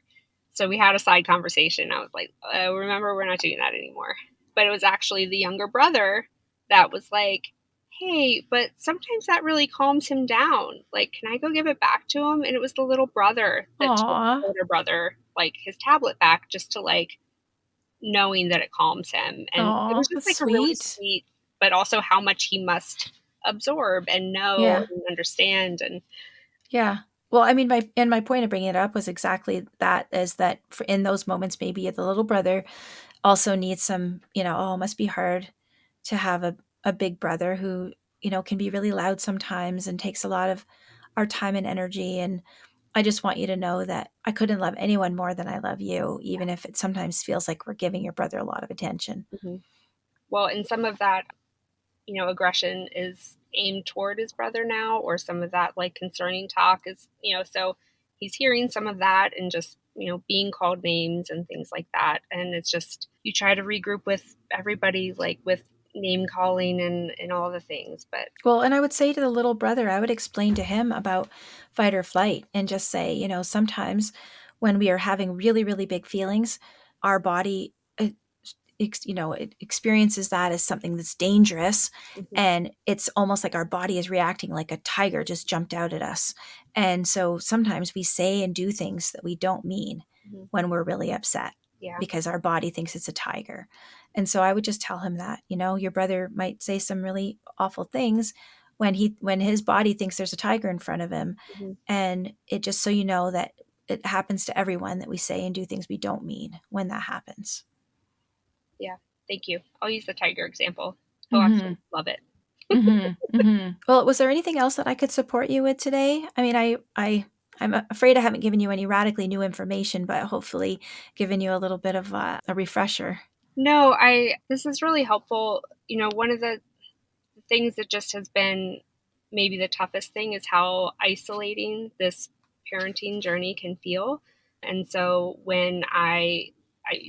[SPEAKER 2] So we had a side conversation. I was like, remember, we're not doing that anymore. But it was actually the younger brother that was like, hey, but sometimes that really calms him down. Like, can I go give it back to him? And it was the little brother that took
[SPEAKER 1] Aw.
[SPEAKER 2] the older brother, like, his tablet back just to, like, knowing that it calms him. And it
[SPEAKER 1] Aw,
[SPEAKER 2] was just
[SPEAKER 1] that's
[SPEAKER 2] like a really
[SPEAKER 1] sweet.
[SPEAKER 2] sweet, but also how much he must absorb and know
[SPEAKER 1] Yeah.
[SPEAKER 2] and understand. And
[SPEAKER 1] Yeah. Well, I mean, my point of bringing it up was exactly that, is that in those moments, maybe the little brother also needs some, oh, it must be hard to have a big brother who, can be really loud sometimes and takes a lot of our time and energy. And I just want you to know that I couldn't love anyone more than I love you, even if it sometimes feels like we're giving your brother a lot of attention.
[SPEAKER 2] mhm. Well, and some of that aggression is aimed toward his brother now, or some of that like concerning talk is, so he's hearing some of that and just, being called names and things like that. And it's just, you try to regroup with everybody, like with name calling and all the things. But
[SPEAKER 1] Well, and I would say to the little brother, I would explain to him about fight or flight and just say, sometimes when we are having really, really big feelings, our body, it experiences that as something that's dangerous.
[SPEAKER 2] mhm,
[SPEAKER 1] And it's almost like our body is reacting like a tiger just jumped out at us. And so sometimes we say and do things that we don't mean
[SPEAKER 2] mhm,
[SPEAKER 1] when we're really upset
[SPEAKER 2] yeah,
[SPEAKER 1] because our body thinks it's a tiger. And so I would just tell him that, your brother might say some really awful things when his body thinks there's a tiger in front of him.
[SPEAKER 2] mhm,
[SPEAKER 1] And it just so you know that it happens to everyone, that we say and do things we don't mean when that happens.
[SPEAKER 2] yeah. Thank you. I'll use the tiger example. He'll
[SPEAKER 1] Mhm.
[SPEAKER 2] actually love it.
[SPEAKER 1] Mhm. Mhm. Well, was there anything else that I could support you with today? I mean, I'm afraid I haven't given you any radically new information, but hopefully given you a little bit of a refresher.
[SPEAKER 2] No, I this is really helpful. One of the things that just has been maybe the toughest thing is how isolating this parenting journey can feel. And so when I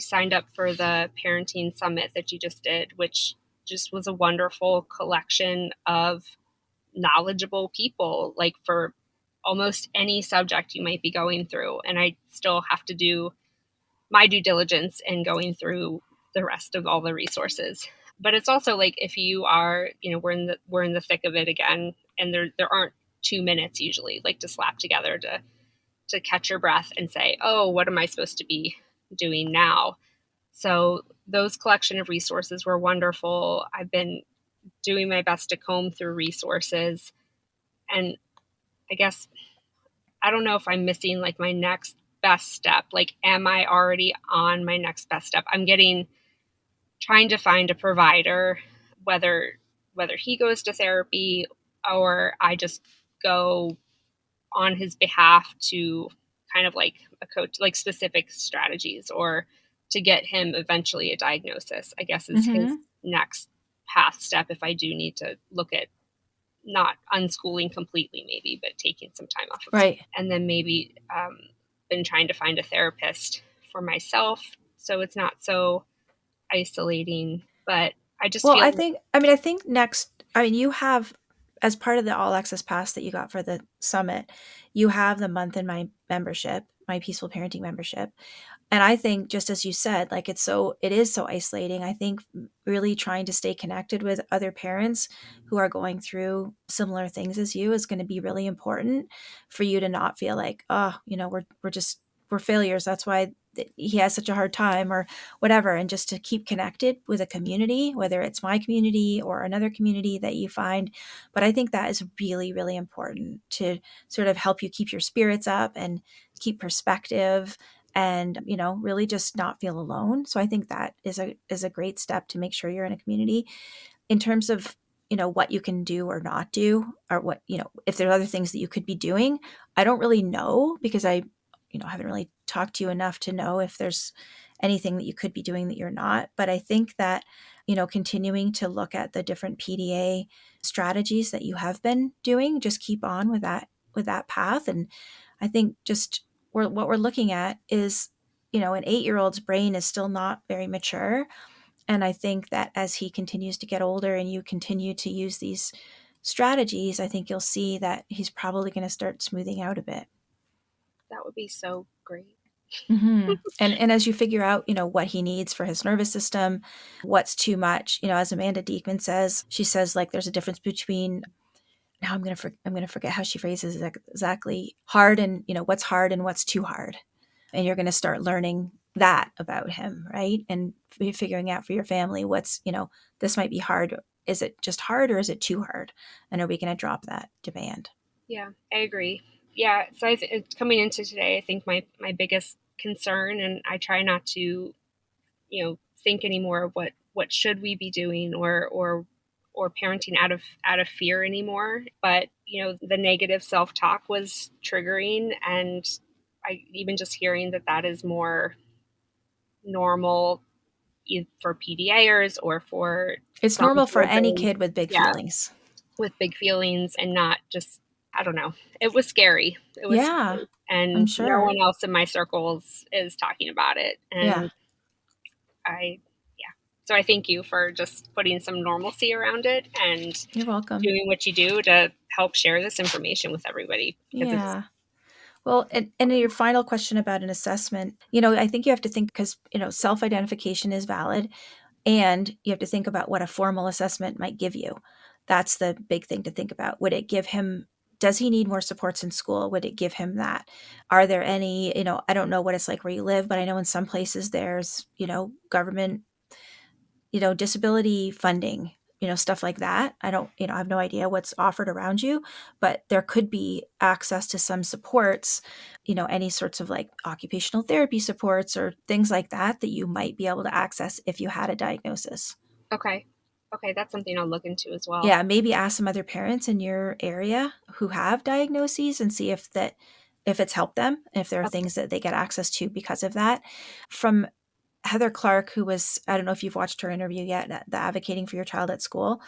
[SPEAKER 2] signed up for the parenting summit that you just did, which just was a wonderful collection of knowledgeable people, like for almost any subject you might be going through. And I still have to do my due diligence in going through the rest of all the resources. But it's also like if you are, we're in the thick of it again, and there aren't 2 minutes usually like to slap together to catch your breath and say, oh, what am I supposed to be doing now? So those collection of resources were wonderful. I've been doing my best to comb through resources, and I guess I don't know if I'm missing like my next best step. Like, am I already on my next best step? I'm trying to find a provider, whether he goes to therapy or I just go on his behalf to kind of like a coach, like specific strategies, or to get him eventually a diagnosis, I guess is his
[SPEAKER 1] Mhm.
[SPEAKER 2] next path step if I do need to look at not unschooling completely, maybe, but taking some time off of school.
[SPEAKER 1] Right.
[SPEAKER 2] And then maybe been trying to find a therapist for myself so it's not so isolating. But I just
[SPEAKER 1] Well,
[SPEAKER 2] feel like,
[SPEAKER 1] I think next, you have, as part of the all access pass that you got for the summit, you have the month in my membership. my Peaceful Parenting membership. And I think, just as you said, like it is so isolating. I think really trying to stay connected with other parents who are going through similar things as you is going to be really important for you to not feel like, oh, we're failures. That's why he has such a hard time or whatever. And just to keep connected with a community, whether it's my community or another community that you find. But I think that is really, really important to sort of help you keep your spirits up and keep perspective and really just not feel alone. So I think that is a great step to make sure you're in a community. In terms of what you can do or not do, or what if there are other things that you could be doing, I don't really know, because I haven't really talked to you enough to know if there's anything that you could be doing that you're not. But I think that continuing to look at the different PDA strategies that you have been doing, just keep on with that path. And I think just what we're looking at is, an 8-year-old's brain is still not very mature. And I think that as he continues to get older and you continue to use these strategies, I think you'll see that he's probably going to start smoothing out a bit.
[SPEAKER 2] That would be so great.
[SPEAKER 1] Mm-hmm. And as you figure out, what he needs for his nervous system, what's too much, as Amanda Diekman says, she says, like, there's a difference between, now I'm gonna forget how she phrases it exactly, hard and what's hard and what's too hard. And you're going to start learning that about him, right? And figuring out for your family what's, this might be hard. Is it just hard or is it too hard? And are we going to drop that demand?
[SPEAKER 2] Yeah, I agree. Yeah, so coming into today, I think my biggest concern, and I try not to, think anymore of what should we be doing, or parenting out of fear anymore. But the negative self talk was triggering, and I even just hearing that is more normal for PDAers or for
[SPEAKER 1] It's
[SPEAKER 2] some
[SPEAKER 1] normal for any
[SPEAKER 2] children.
[SPEAKER 1] kid with big
[SPEAKER 2] Yeah,
[SPEAKER 1] feelings.
[SPEAKER 2] with big feelings, and not just, I don't know. It was scary. It was
[SPEAKER 1] Yeah,
[SPEAKER 2] scary.
[SPEAKER 1] I'm
[SPEAKER 2] And no
[SPEAKER 1] sure.
[SPEAKER 2] one else in my circles is talking about it.
[SPEAKER 1] Yeah,
[SPEAKER 2] And yeah. So I thank you for just putting some normalcy around it and
[SPEAKER 1] you're welcome.
[SPEAKER 2] doing what you do to help share this information with everybody, because it's
[SPEAKER 1] Yeah. Well, and your final question about an assessment, I think you have to think, because, self-identification is valid, and you have to think about what a formal assessment might give you. That's the big thing to think about. Would it give him, does he need more supports in school? Would it give him that? Are there any, I don't know what it's like where you live, but I know in some places there's, government, disability funding, stuff like that. I don't, I have no idea what's offered around you, but there could be access to some supports, any sorts of like occupational therapy supports or things like that that you might be able to access if you had a diagnosis.
[SPEAKER 2] okay. Okay, that's something I'll look into as well.
[SPEAKER 1] Yeah, maybe ask some other parents in your area who have diagnoses and see if it's helped them, if there are
[SPEAKER 2] Okay.
[SPEAKER 1] things that they get access to because of that. From Heather Clark, who was, I don't know if you've watched her interview yet, the Advocating for Your Child at School.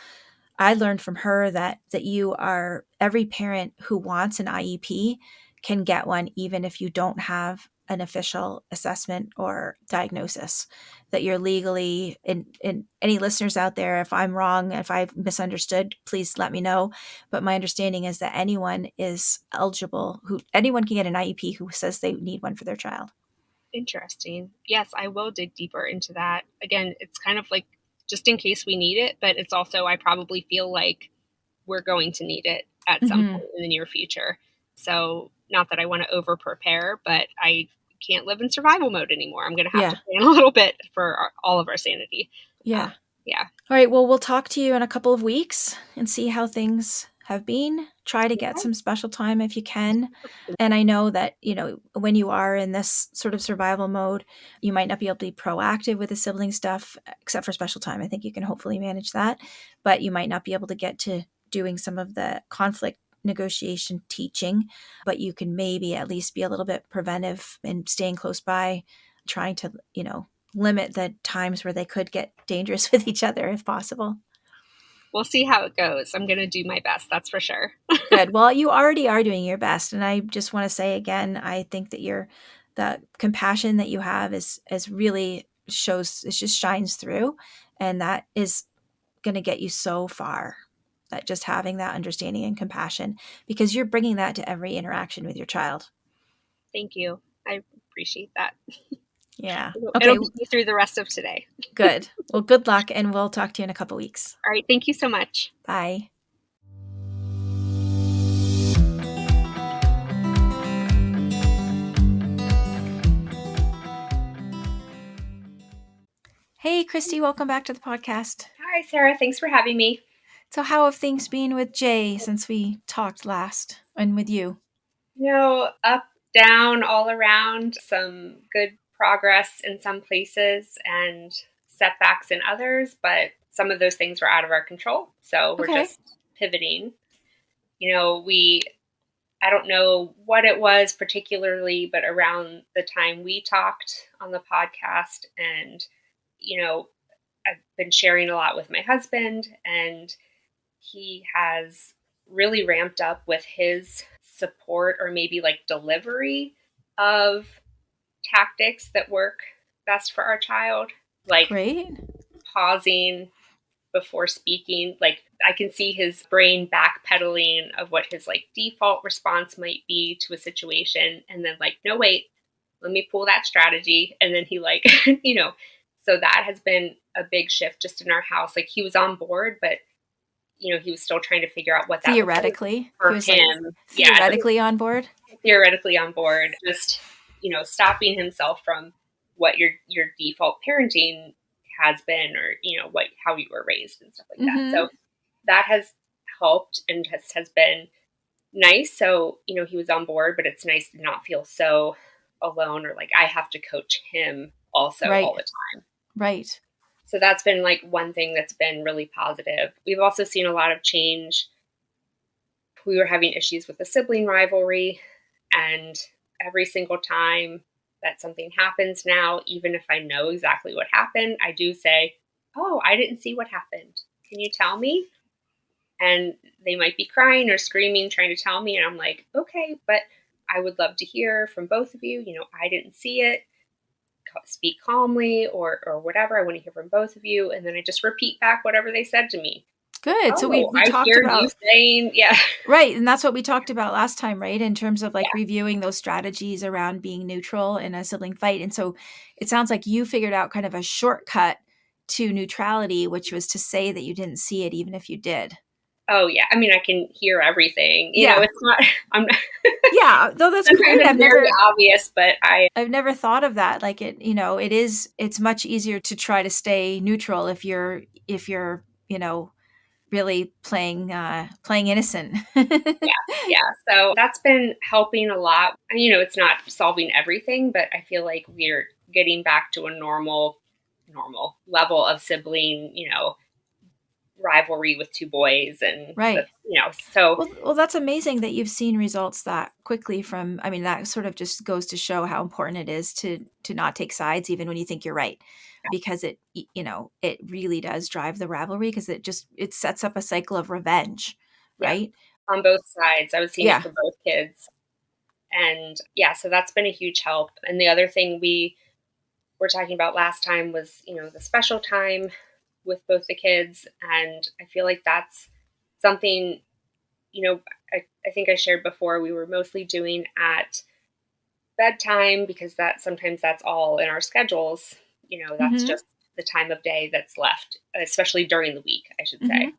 [SPEAKER 1] I learned from her that you are, every parent who wants an IEP can get one, even if you don't have an official assessment or diagnosis. That you're legally, and any listeners out there, if I'm wrong, if I've misunderstood, please let me know. But my understanding is that anyone is eligible, anyone can get an IEP who says they need one for their child.
[SPEAKER 2] Interesting. Yes, I will dig deeper into that. Again, it's kind of like just in case we need it, but it's also, I probably feel like we're going to need it at some
[SPEAKER 1] Mm-hmm.
[SPEAKER 2] point in the near future. So, not that I want to over prepare, but I can't live in survival mode anymore. I'm going to have to
[SPEAKER 1] Yeah.
[SPEAKER 2] plan a little bit for all of our sanity.
[SPEAKER 1] Yeah.
[SPEAKER 2] Yeah.
[SPEAKER 1] All right. Well, we'll talk to you in a couple of weeks and see how things have been. Try to get some special time if you can. And I know that, when you are in this sort of survival mode, you might not be able to be proactive with the sibling stuff, except for special time. I think you can hopefully manage that. But you might not be able to get to doing some of the conflict negotiation teaching, but you can maybe at least be a little bit preventive and staying close by, trying to, limit the times where they could get dangerous with each other if possible.
[SPEAKER 2] We'll see how it goes. I'm going to do my best. That's for sure.
[SPEAKER 1] Good. Well, you already are doing your best. And I just want to say again, I think that the compassion that you have is really shows, it just shines through. And that is going to get you so far, that just having that understanding and compassion, because you're bringing that to every interaction with your child.
[SPEAKER 2] Thank you. I appreciate that.
[SPEAKER 1] Yeah.
[SPEAKER 2] It'll
[SPEAKER 1] Okay.
[SPEAKER 2] get me through the rest of today.
[SPEAKER 1] Good. Well, good luck, and we'll talk to you in a couple weeks.
[SPEAKER 2] All right. Thank you so much.
[SPEAKER 1] Bye. Hey, Christy, welcome back to the podcast.
[SPEAKER 2] Hi, Sarah. Thanks for having me.
[SPEAKER 1] So how have things been with Jay since we talked last, and with you?
[SPEAKER 2] Up, down, all around, some good progress in some places and setbacks in others, but some of those things were out of our control. So we're
[SPEAKER 1] Okay.
[SPEAKER 2] just pivoting. I don't know what it was particularly, but around the time we talked on the podcast, and, I've been sharing a lot with my husband, and he has really ramped up with his support, or maybe like delivery of tactics that work best for our child, like
[SPEAKER 1] Great.
[SPEAKER 2] pausing before speaking. Like, I can see his brain backpedaling of what his like default response might be to a situation, and then like, no, wait, let me pull that strategy. And then he like, so that has been a big shift just in our house. Like, he was on board, but he was still trying to figure out what that looked like
[SPEAKER 1] Theoretically,
[SPEAKER 2] for
[SPEAKER 1] he was like
[SPEAKER 2] him.
[SPEAKER 1] theoretically on board.
[SPEAKER 2] Theoretically on board, just stopping himself from what your default parenting has been, or how you were raised and stuff like that.
[SPEAKER 1] Mm-hmm.
[SPEAKER 2] So that has helped and has been nice. So he was on board, but it's nice to not feel so alone, or like I have to coach him also
[SPEAKER 1] Right.
[SPEAKER 2] all the time.
[SPEAKER 1] Right.
[SPEAKER 2] So that's been like one thing that's been really positive. We've also seen a lot of change. We were having issues with the sibling rivalry, and every single time that something happens now, even if I know exactly what happened, I do say, "Oh, I didn't see what happened. Can you tell me?" And they might be crying or screaming, trying to tell me, and I'm like, "Okay, but I would love to hear from both of you. I didn't see it. Speak calmly, or whatever. I want to hear from both of you." And then I just repeat back whatever they said to me.
[SPEAKER 1] Good. So we
[SPEAKER 2] I
[SPEAKER 1] talked
[SPEAKER 2] hear you
[SPEAKER 1] about,
[SPEAKER 2] saying, yeah.
[SPEAKER 1] right, and that's what we talked about last time, right? In terms of like
[SPEAKER 2] Yeah.
[SPEAKER 1] reviewing those strategies around being neutral in a sibling fight. And so it sounds like you figured out kind of a shortcut to neutrality, which was to say that you didn't see it even if you did.
[SPEAKER 2] Oh yeah. I mean, I can hear everything.
[SPEAKER 1] Yeah.
[SPEAKER 2] It's not. I'm not.
[SPEAKER 1] Yeah, though that's
[SPEAKER 2] Sometimes
[SPEAKER 1] great.
[SPEAKER 2] it's very obvious, but
[SPEAKER 1] I've never thought of that. Like it's much easier to try to stay neutral if you're, really playing innocent.
[SPEAKER 2] yeah. So that's been helping a lot. And, it's not solving everything, but I feel like we're getting back to a normal level of sibling, rivalry with two boys, and
[SPEAKER 1] Right.
[SPEAKER 2] so
[SPEAKER 1] Well, that's amazing that you've seen results that quickly from, I mean, that sort of just goes to show how important it is to not take sides even when you think you're right, because it really does drive the rivalry, because it sets up a cycle of revenge,
[SPEAKER 2] yeah,
[SPEAKER 1] right?
[SPEAKER 2] on both sides. I was seeing it
[SPEAKER 1] Yeah.
[SPEAKER 2] for both kids. And yeah, so that's been a huge help. And the other thing we were talking about last time was, the special time with both the kids. And I feel like that's something, I think I shared before, we were mostly doing at bedtime, because sometimes that's all in our schedules. That's
[SPEAKER 1] Mm-hmm.
[SPEAKER 2] just the time of day that's left, especially during the week, I should
[SPEAKER 1] Mm-hmm.
[SPEAKER 2] say.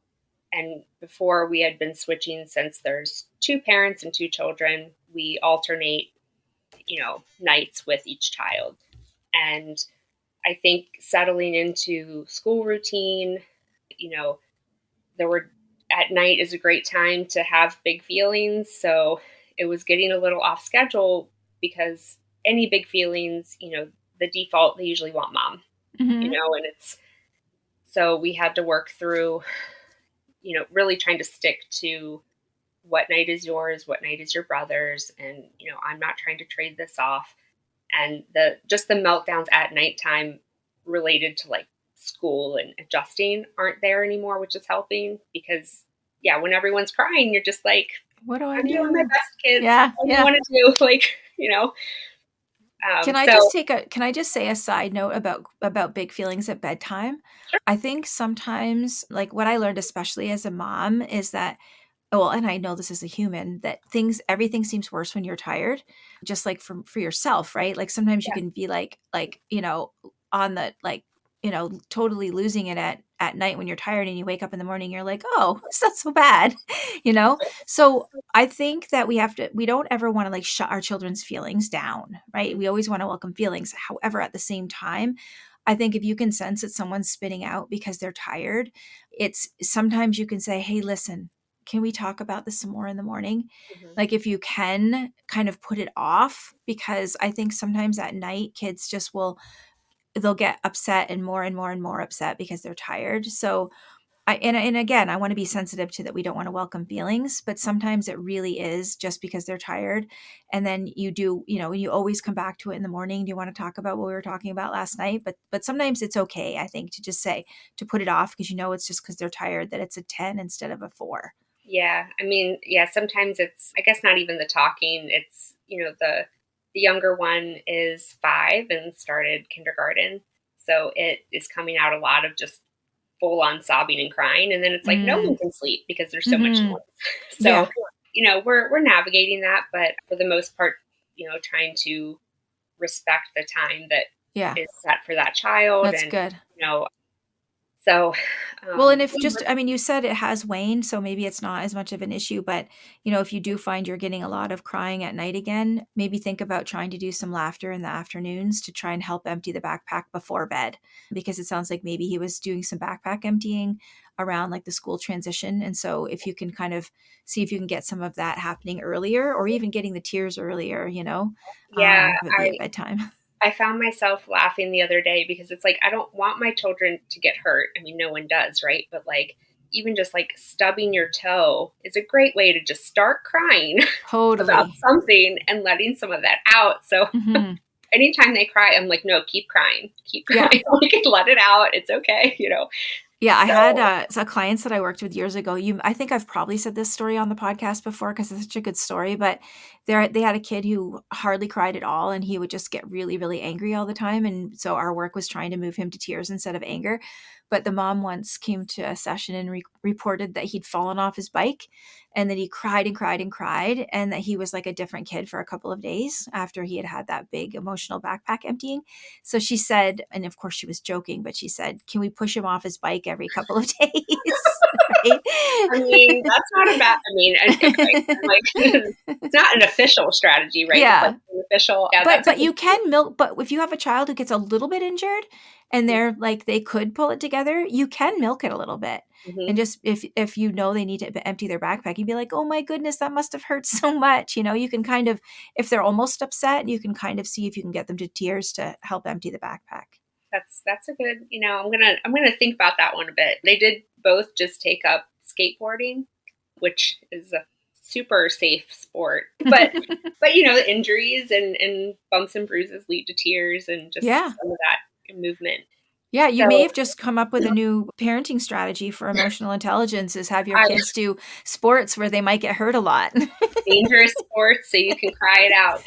[SPEAKER 2] And before, we had been switching, since there's two parents and two children, we alternate, nights with each child. And I think settling into school routine, there were at night is a great time to have big feelings. So it was getting a little off schedule, because any big feelings, the default, they usually want mom,
[SPEAKER 1] Mm-hmm.
[SPEAKER 2] and so we had to work through, really trying to stick to what night is yours, what night is your brother's, and I'm not trying to trade this off. And the meltdowns at nighttime related to like school and adjusting aren't there anymore, which is helping, because yeah, when everyone's crying, you're just like,
[SPEAKER 1] What do I
[SPEAKER 2] I'm doing my
[SPEAKER 1] do?
[SPEAKER 2] best, kids.
[SPEAKER 1] Yeah.
[SPEAKER 2] What do you
[SPEAKER 1] Yeah.
[SPEAKER 2] want to do? Like,
[SPEAKER 1] Can I
[SPEAKER 2] so
[SPEAKER 1] just say a side note about big feelings at bedtime?
[SPEAKER 2] sure.
[SPEAKER 1] I think sometimes, like what I learned, especially as a mom, is that well, and I know this as a human, that everything seems worse when you're tired, just like for yourself, right? Like sometimes you
[SPEAKER 2] Yeah.
[SPEAKER 1] can be on the totally losing it at night when you're tired, and you wake up in the morning, you're like, oh, it's not so bad, you know? So I think that we don't ever want to like shut our children's feelings down, right? We always want to welcome feelings. However, at the same time, I think if you can sense that someone's spitting out because they're tired, it's sometimes you can say, hey, listen, can we talk about this some more in the morning?
[SPEAKER 2] Mhm.
[SPEAKER 1] Like if you can kind of put it off, because I think sometimes at night kids they'll get upset and more and more and more upset because they're tired. So and again, I want to be sensitive to that. We don't want to welcome feelings, but sometimes it really is just because they're tired. And then you always come back to it in the morning. Do you want to talk about what we were talking about last night? But sometimes it's okay, I think, to just say, to put it off, because it's just because they're tired, that it's a 10 instead of a 4.
[SPEAKER 2] Yeah. I mean, yeah, sometimes it's, I guess, not even the talking. It's, the younger one is 5 and started kindergarten. So it is coming out a lot of just full on sobbing and crying. And then it's like no one
[SPEAKER 1] Mm.
[SPEAKER 2] can sleep because there's so much
[SPEAKER 1] Mm-hmm.
[SPEAKER 2] noise.
[SPEAKER 1] Yeah.
[SPEAKER 2] So, we're navigating that, but for the most part, trying to respect the time that
[SPEAKER 1] Yeah.
[SPEAKER 2] is set for that child.
[SPEAKER 1] That's
[SPEAKER 2] And,
[SPEAKER 1] good.
[SPEAKER 2] you know, so,
[SPEAKER 1] Well, and if
[SPEAKER 2] yeah,
[SPEAKER 1] just, I mean, you said it has waned, so maybe it's not as much of an issue, but if you do find you're getting a lot of crying at night again, maybe think about trying to do some laughter in the afternoons to try and help empty the backpack before bed, because it sounds like maybe he was doing some backpack emptying around like the school transition. And so if you can kind of see if you can get some of that happening earlier, or even getting the tears earlier,
[SPEAKER 2] yeah,
[SPEAKER 1] have it be at bedtime.
[SPEAKER 2] I found myself laughing the other day because it's like, I don't want my children to get hurt. I mean, no one does, right? But like, even just like stubbing your toe is a great way to just start crying about
[SPEAKER 1] Totally.
[SPEAKER 2] something and letting some of that out. So
[SPEAKER 1] Hmm.
[SPEAKER 2] anytime they cry, I'm like, no, keep
[SPEAKER 1] Yeah.
[SPEAKER 2] crying. Like, let it out. It's okay,
[SPEAKER 1] Yeah, I had
[SPEAKER 2] So,
[SPEAKER 1] clients that I worked with years ago. I think I've probably said this story on the podcast before because it's such a good story. But they had a kid who hardly cried at all, and he would just get really, really angry all the time. And so our work was trying to move him to tears instead of anger. But the mom once came to a session and reported that he'd fallen off his bike, and that he cried and cried and cried, and that he was like a different kid for a couple of days after he had had that big emotional backpack emptying. So she said, and of course she was joking, but she said, can we push him off his bike every couple of days? Right?
[SPEAKER 2] I mean, that's not a bad, I mean, like, it's not an official strategy, right? It's like
[SPEAKER 1] Yeah.
[SPEAKER 2] an official, yeah,
[SPEAKER 1] But
[SPEAKER 2] that's a
[SPEAKER 1] but
[SPEAKER 2] good
[SPEAKER 1] you can milk, but if you have a child who gets a little bit injured and they're like they could pull it together, you can milk it a little bit.
[SPEAKER 2] mm-hmm.
[SPEAKER 1] And just if they need to empty their backpack, you'd be like, "Oh my goodness, that must have hurt so much." You can kind of, if they're almost upset, you can kind of see if you can get them to tears to help empty the backpack.
[SPEAKER 2] That's a good, I'm gonna think about that one a bit. They did both just take up skateboarding, which is a super safe sport. But the injuries and bumps and bruises lead to tears and just
[SPEAKER 1] Yeah.
[SPEAKER 2] some of that movement.
[SPEAKER 1] Yeah, you may
[SPEAKER 2] So
[SPEAKER 1] have just come up with a new parenting strategy for emotional intelligence, is have your
[SPEAKER 2] I
[SPEAKER 1] kids do sports where they might get hurt a lot.
[SPEAKER 2] dangerous sports, so you can cry it out,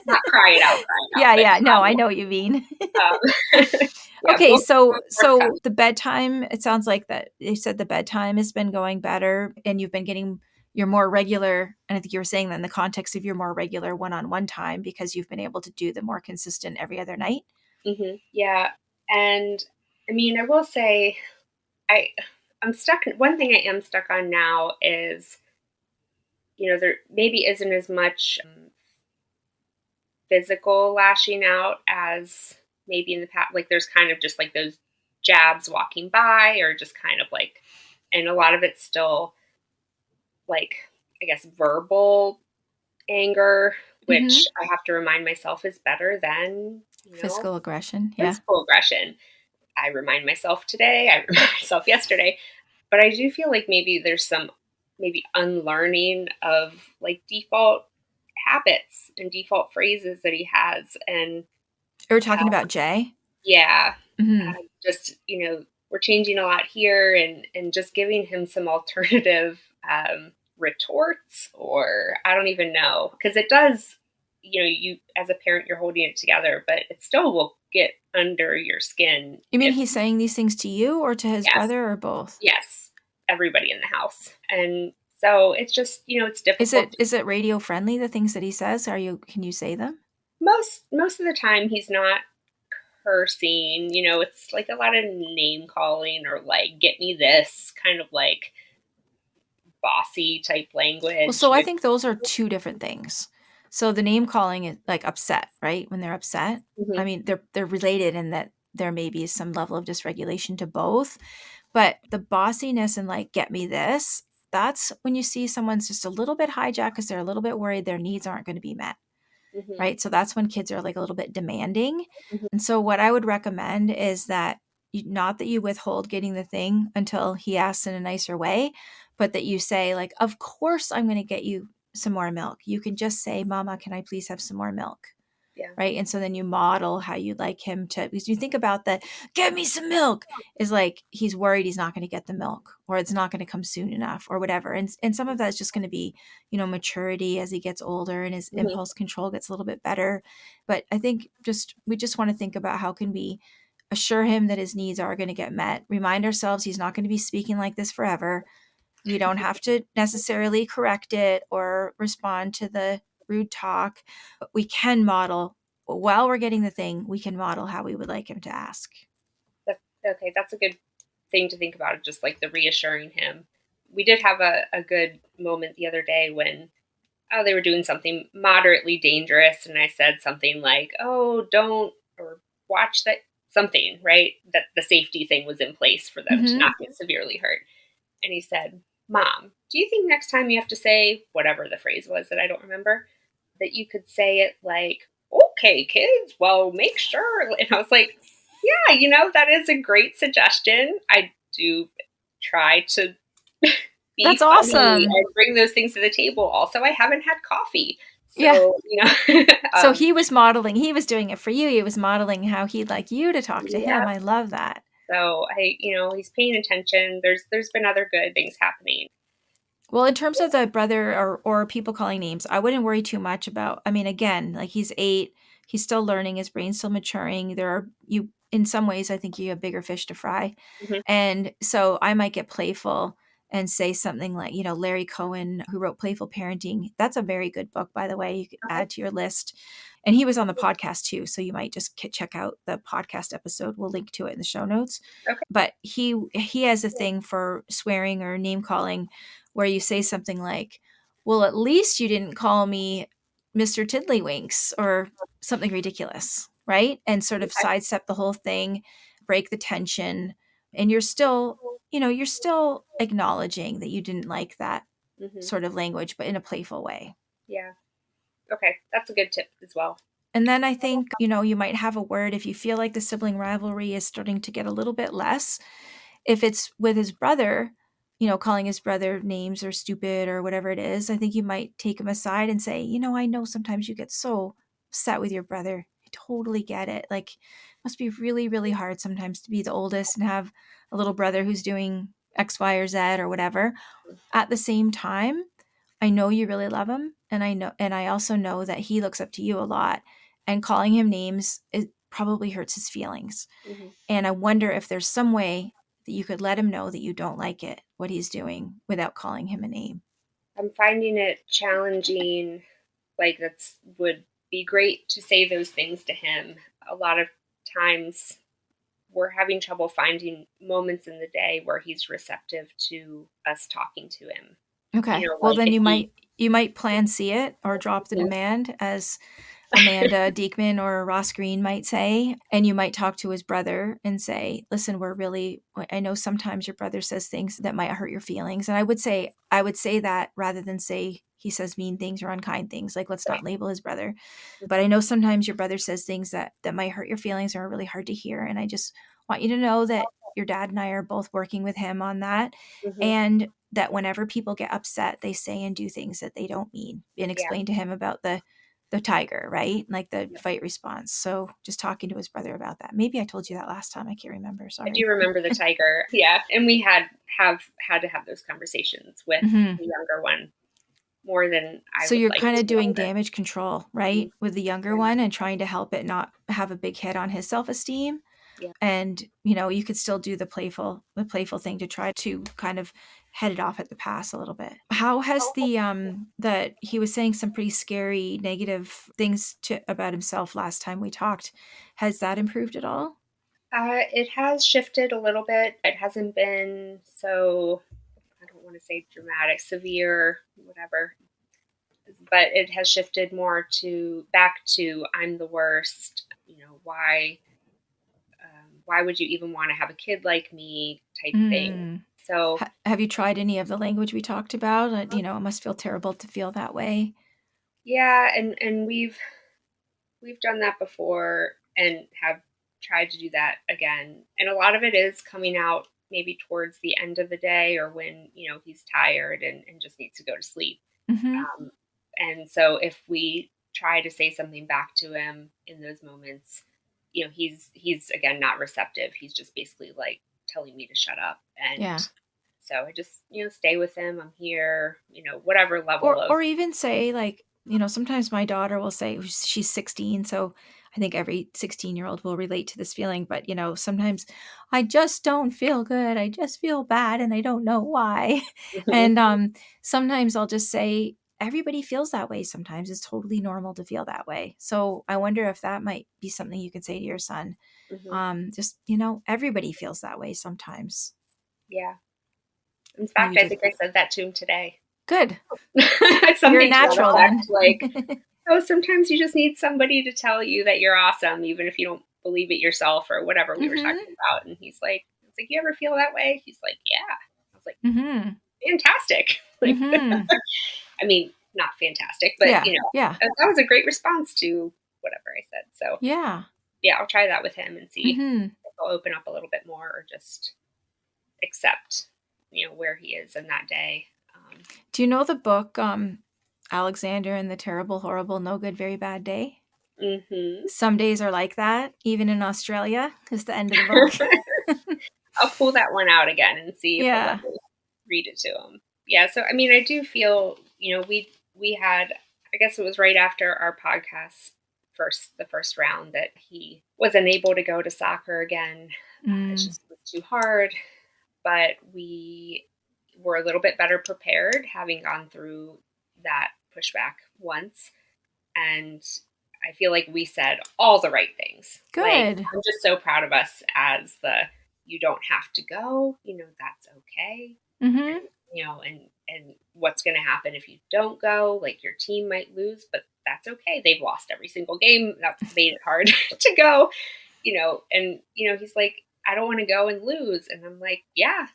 [SPEAKER 2] not cry it out,
[SPEAKER 1] Yeah,
[SPEAKER 2] but
[SPEAKER 1] yeah. No, I know what you mean.
[SPEAKER 2] yeah,
[SPEAKER 1] Okay,
[SPEAKER 2] both sports got
[SPEAKER 1] so the bedtime, it sounds like that you said the bedtime has been going better, and you've been getting your more regular, and I think you were saying that in the context of your more regular one-on-one time, because you've been able to do the more consistent every other night.
[SPEAKER 2] yeah, and I mean, I will say I I'm stuck. One thing I am stuck on now is, there maybe isn't as much physical lashing out as maybe in the past. Like there's kind of just like those jabs walking by, or just kind of like, and a lot of it's still like, I guess, verbal anger,
[SPEAKER 1] Mhm.
[SPEAKER 2] which I have to remind myself is better than,
[SPEAKER 1] Physical aggression, yeah.
[SPEAKER 2] physical aggression. I remind myself today, I remind myself yesterday. But I do feel like maybe there's some maybe unlearning of like default habits and default phrases that he has. And
[SPEAKER 1] We're talking about Jay?
[SPEAKER 2] yeah,
[SPEAKER 1] Mhm.
[SPEAKER 2] just, we're changing a lot here, and just giving him some alternative retorts, or I don't even know. Because it does, you as a parent, you're holding it together, but it still will get under your skin
[SPEAKER 1] You mean
[SPEAKER 2] if,
[SPEAKER 1] he's saying these things to you or to his
[SPEAKER 2] yes,
[SPEAKER 1] brother or both?
[SPEAKER 2] yes, everybody in the house. And So it's just, it's
[SPEAKER 1] Is
[SPEAKER 2] difficult.
[SPEAKER 1] it radio friendly, the things that he says? Can you say them?
[SPEAKER 2] Most of the time he's not cursing, it's like a lot of name calling or like get me this kind of like bossy type
[SPEAKER 1] Well,
[SPEAKER 2] language,
[SPEAKER 1] so I
[SPEAKER 2] which
[SPEAKER 1] think those are two different things. So the name calling is like upset, right? When they're upset. I
[SPEAKER 2] mhm,
[SPEAKER 1] mean, they're related in that there may be some level of dysregulation to both. But the bossiness and like get me this, that's when you see someone's just a little bit hijacked because they're a little bit worried their needs aren't going to be met.
[SPEAKER 2] mhm,
[SPEAKER 1] Right? So that's when kids are like a little bit demanding.
[SPEAKER 2] mhm,
[SPEAKER 1] And so what I would recommend is that not that you withhold getting the thing until he asks in a nicer way, but that you say like, "Of course I'm going to get you some more milk." You can just say, "Mama, can I please have some more milk?"
[SPEAKER 2] yeah,
[SPEAKER 1] Right? And so then you model how you'd like him to, because you think about the "get me some milk" is like he's worried he's not going to get the milk or it's not going to come soon enough or whatever. And some of that's just going to be, maturity as he gets older and his
[SPEAKER 2] mhm,
[SPEAKER 1] impulse control gets a little bit better. But I think we just want to think about how can we assure him that his needs are going to get met. Remind ourselves he's not going to be speaking like this forever. We don't have to necessarily correct it or respond to the rude talk, but we can model while we're getting the thing, we can model how we would like him to ask.
[SPEAKER 2] that's okay. That's a good thing to think about, just like the reassuring him. We did have a good moment the other day when they were doing something moderately dangerous, and I said something like, "Oh, don't," or "watch that," something, right? That the safety thing was in place for them to
[SPEAKER 1] Mm-hmm.
[SPEAKER 2] not get severely hurt. And he said, "Mom, do you think next time you have to say whatever the phrase was that I don't remember, that you could say it like, 'Okay, kids, well, make sure.'" And I was like, "Yeah, that is a great suggestion. I do try to be
[SPEAKER 1] That's
[SPEAKER 2] funny
[SPEAKER 1] awesome.
[SPEAKER 2] and bring those things to the table. Also, I haven't had coffee."
[SPEAKER 1] Yeah.
[SPEAKER 2] So,
[SPEAKER 1] So he was modeling, he was doing it for you. He was modeling how he'd like you to talk to
[SPEAKER 2] yeah.
[SPEAKER 1] him. I love that.
[SPEAKER 2] So he's paying attention. There's been other good things happening.
[SPEAKER 1] Well, in terms of the brother or people calling names, I wouldn't worry too much about. I mean, again, like he's 8, he's still learning, his brain's still maturing. There are you in some ways, I think you have bigger fish to fry,
[SPEAKER 2] Hmm.
[SPEAKER 1] and so I might get playful and say something like, Larry Cohen, who wrote Playful Parenting. That's a very good book, by the way. You could
[SPEAKER 2] Okay.
[SPEAKER 1] add to your list, and he was on the podcast too, so you might just check out the podcast episode. We'll link to it in the show notes.
[SPEAKER 2] Okay.
[SPEAKER 1] But he has a thing for swearing or name calling where you say something like, "Well, at least you didn't call me Mr. Tiddlywinks," or something ridiculous, right? And sort of
[SPEAKER 2] Okay.
[SPEAKER 1] sidestep the whole thing, break the tension, and you're still acknowledging that you didn't like that
[SPEAKER 2] Hmm.
[SPEAKER 1] sort of language, but in a playful way.
[SPEAKER 2] Yeah. Okay. That's a good tip as well.
[SPEAKER 1] And then I think, you might have a word if you feel like the sibling rivalry is starting to get a little bit less. If it's with his brother, calling his brother names or stupid or whatever it is, I think you might take him aside and say, I know sometimes you get so upset with your brother. I totally get it. Like, it must be really, really hard sometimes to be the oldest and have a little brother who's doing X, Y, or Z or whatever. At the same time, I know you really love him, and I also know that he looks up to you a lot, and calling him names, it probably hurts his feelings.
[SPEAKER 2] Hmm.
[SPEAKER 1] And I wonder if there's some way that you could let him know that you don't like it, what he's doing, without calling him a name.
[SPEAKER 2] I'm finding it challenging. Like, that's would be great to say those things to him. A lot of times we're having trouble finding moments in the day where he's receptive to us talking to him.
[SPEAKER 1] Okay. Well,
[SPEAKER 2] Like
[SPEAKER 1] then
[SPEAKER 2] if he
[SPEAKER 1] you might plan C it or drop the demand, as Amanda Diekman or Ross Green might say, and you might talk to his brother and say, "Listen, I know sometimes your brother says things that might hurt your feelings." And I would say that rather than say he says mean things or unkind things. Like, let's not label his brother. But I know sometimes your brother says things that might hurt your feelings or are really hard to hear, and I just want you to know that your dad and I are both working with him on that,
[SPEAKER 2] Mhm.
[SPEAKER 1] and that whenever people get upset, they say and do things that they don't mean, and
[SPEAKER 2] Yeah,
[SPEAKER 1] explain to him about the tiger, right? Like the fight response. So just talking to his brother about that. Maybe I told you that last time. I can't remember.
[SPEAKER 2] I do
[SPEAKER 1] Sorry.
[SPEAKER 2] remember the tiger. Yeah, and we have had to have those conversations with
[SPEAKER 1] Hmm.
[SPEAKER 2] the younger one more than I
[SPEAKER 1] So
[SPEAKER 2] would
[SPEAKER 1] you're
[SPEAKER 2] like
[SPEAKER 1] kind
[SPEAKER 2] with
[SPEAKER 1] of
[SPEAKER 2] the
[SPEAKER 1] doing
[SPEAKER 2] older.
[SPEAKER 1] damage control,
[SPEAKER 2] Mhm.
[SPEAKER 1] right? With the younger
[SPEAKER 2] Yeah,
[SPEAKER 1] one and trying to help it not have a big hit on his self-esteem.
[SPEAKER 2] yeah,
[SPEAKER 1] And, you could still do the playful thing to try to kind of headed off at the pass a little bit. How has the that he was saying some pretty scary negative things about himself last time we talked, has that improved at all?
[SPEAKER 2] It has shifted a little bit. It hasn't been so, I don't want to say dramatic, severe, whatever, but it has shifted more to back to I'm the worst. Why would you even want to have a kid like me type thing.
[SPEAKER 1] Mm.
[SPEAKER 2] So
[SPEAKER 1] Have you tried any of the language we talked about? It must feel terrible to feel that way.
[SPEAKER 2] yeah, and we've done that before and have tried to do that again. And a lot of it is coming out maybe towards the end of the day or when, he's tired and just needs to go to sleep.
[SPEAKER 1] Mhm.
[SPEAKER 2] Um, and so if we try to say something back to him in those moments, he's again not receptive. He's just basically like telling me to shut up. And
[SPEAKER 1] Yeah.
[SPEAKER 2] so I just, stay with him. I'm here, whatever level of.
[SPEAKER 1] Or even say, like, sometimes my daughter will say, she's 16, so I think every 16-year-old will relate to this feeling, but, sometimes I just don't feel good. I just feel bad and I don't know why. And sometimes I'll just say, everybody feels that way sometimes. It's totally normal to feel that way. So I wonder if that might be something you can say to your son.
[SPEAKER 2] Mhm.
[SPEAKER 1] Just, everybody feels that way sometimes.
[SPEAKER 2] Yeah. In fact,
[SPEAKER 1] Maybe
[SPEAKER 2] I
[SPEAKER 1] just
[SPEAKER 2] think I said that to him today.
[SPEAKER 1] good. You're a
[SPEAKER 2] Something to that
[SPEAKER 1] natural
[SPEAKER 2] effect,
[SPEAKER 1] then.
[SPEAKER 2] like, "Oh, sometimes you just need somebody to tell you that you're awesome, even if you don't believe it yourself," or whatever we were
[SPEAKER 1] Mhm.
[SPEAKER 2] talking about, and he's like I was like, "You ever feel that way?" He's like, "Yeah." I was like,
[SPEAKER 1] Mhm.
[SPEAKER 2] "Fantastic." Like,
[SPEAKER 1] Mhm.
[SPEAKER 2] I mean, not fantastic, but,
[SPEAKER 1] Yeah. Yeah.
[SPEAKER 2] that was a great response to whatever I said, so,
[SPEAKER 1] Yeah.
[SPEAKER 2] yeah, I'll try that with him and see
[SPEAKER 1] Mhm.
[SPEAKER 2] if he'll open up a little bit more or just accept, where he is in that day.
[SPEAKER 1] Do you know the book, Alexander and the Terrible, Horrible, No Good, Very Bad Day?
[SPEAKER 2] Mhm.
[SPEAKER 1] Some days are like that, even in Australia, is the end of the book.
[SPEAKER 2] I'll pull that one out again and see if he'll let
[SPEAKER 1] Yeah.
[SPEAKER 2] me read it to him. Yeah, so I mean, I do feel, we had, I guess it was right after our podcast the first round that he was unable to go to soccer again. It
[SPEAKER 1] Mm.
[SPEAKER 2] just was too hard, but we were a little bit better prepared having gone through that pushback once. And I feel like we said all the right things. Like,
[SPEAKER 1] Good.
[SPEAKER 2] I'm just so proud of us as you don't have to go, that's okay. And,
[SPEAKER 1] Mhm.
[SPEAKER 2] and what's going to happen if you don't go, like your team might lose, but that's okay. They've lost every single game. That's made it hard to go, and, he's like, I don't want to go and lose. And I'm like, yeah,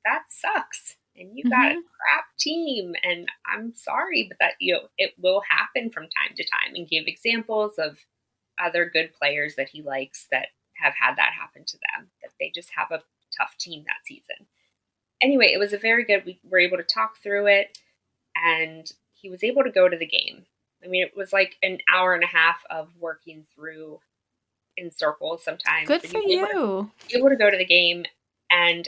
[SPEAKER 2] that sucks. And you got a
[SPEAKER 1] Mhm.
[SPEAKER 2] crap team. And I'm sorry, but that, it will happen from time to time, and give examples of other good players that he likes that have had that happen to them, that they just have a tough team that season. Anyway, it was a very good, we were able to talk through it, and he was able to go to the game. I mean, it was like an hour and a half of working through in circles sometimes,
[SPEAKER 1] Good
[SPEAKER 2] and
[SPEAKER 1] for you.
[SPEAKER 2] able to go to the game and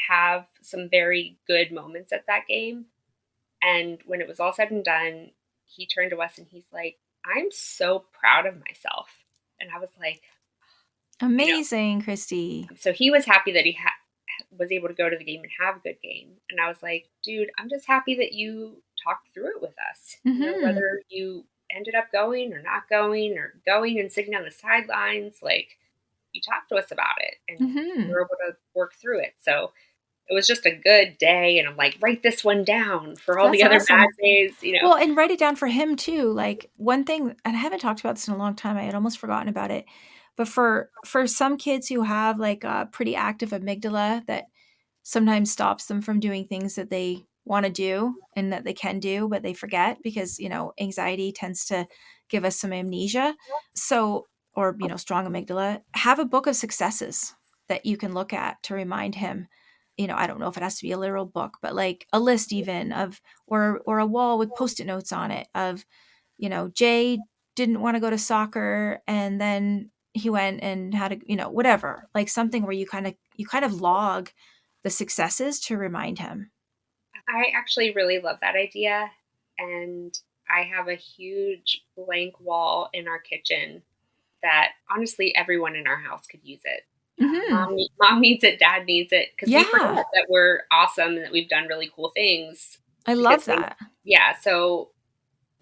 [SPEAKER 2] have some very good moments at that game. And when it was all said and done, he turned to us and he's like, I'm so proud of myself. And I was like, you know,
[SPEAKER 1] Amazing, Christy.
[SPEAKER 2] so he was happy that he was able to go to the game and have a good game. And I was like, dude, I'm just happy that you talked through it with us.
[SPEAKER 1] Mhm.
[SPEAKER 2] Whether you ended up going or going and sitting on the sidelines, like, you talked to us about it and we
[SPEAKER 1] Mhm.
[SPEAKER 2] were able to work through it. So it was just a good day. And I'm like, write this one down for all
[SPEAKER 1] That's
[SPEAKER 2] the other bad
[SPEAKER 1] awesome.
[SPEAKER 2] days.
[SPEAKER 1] Well, and write it down for him too. Like, one thing, and I haven't talked about this in a long time. I had almost forgotten about it. But for some kids who have like a pretty active amygdala that sometimes stops them from doing things that they want to do and that they can do, but they forget because, anxiety tends to give us some amnesia. So, or, strong amygdala, have a book of successes that you can look at to remind him. I don't know if it has to be a literal book, but like a list even of, or a wall with post-it notes on it of, Jay didn't want to go to soccer and then he went and had a, whatever, like something where you kind of log the successes to remind him.
[SPEAKER 2] I actually really love that idea. And I have a huge blank wall in our kitchen that honestly everyone in our house could use it.
[SPEAKER 1] Mm-hmm.
[SPEAKER 2] Mom needs it, dad needs it, because we forget
[SPEAKER 1] Yeah,
[SPEAKER 2] that we're awesome and that we've done really cool things.
[SPEAKER 1] I
[SPEAKER 2] Because
[SPEAKER 1] love that.
[SPEAKER 2] so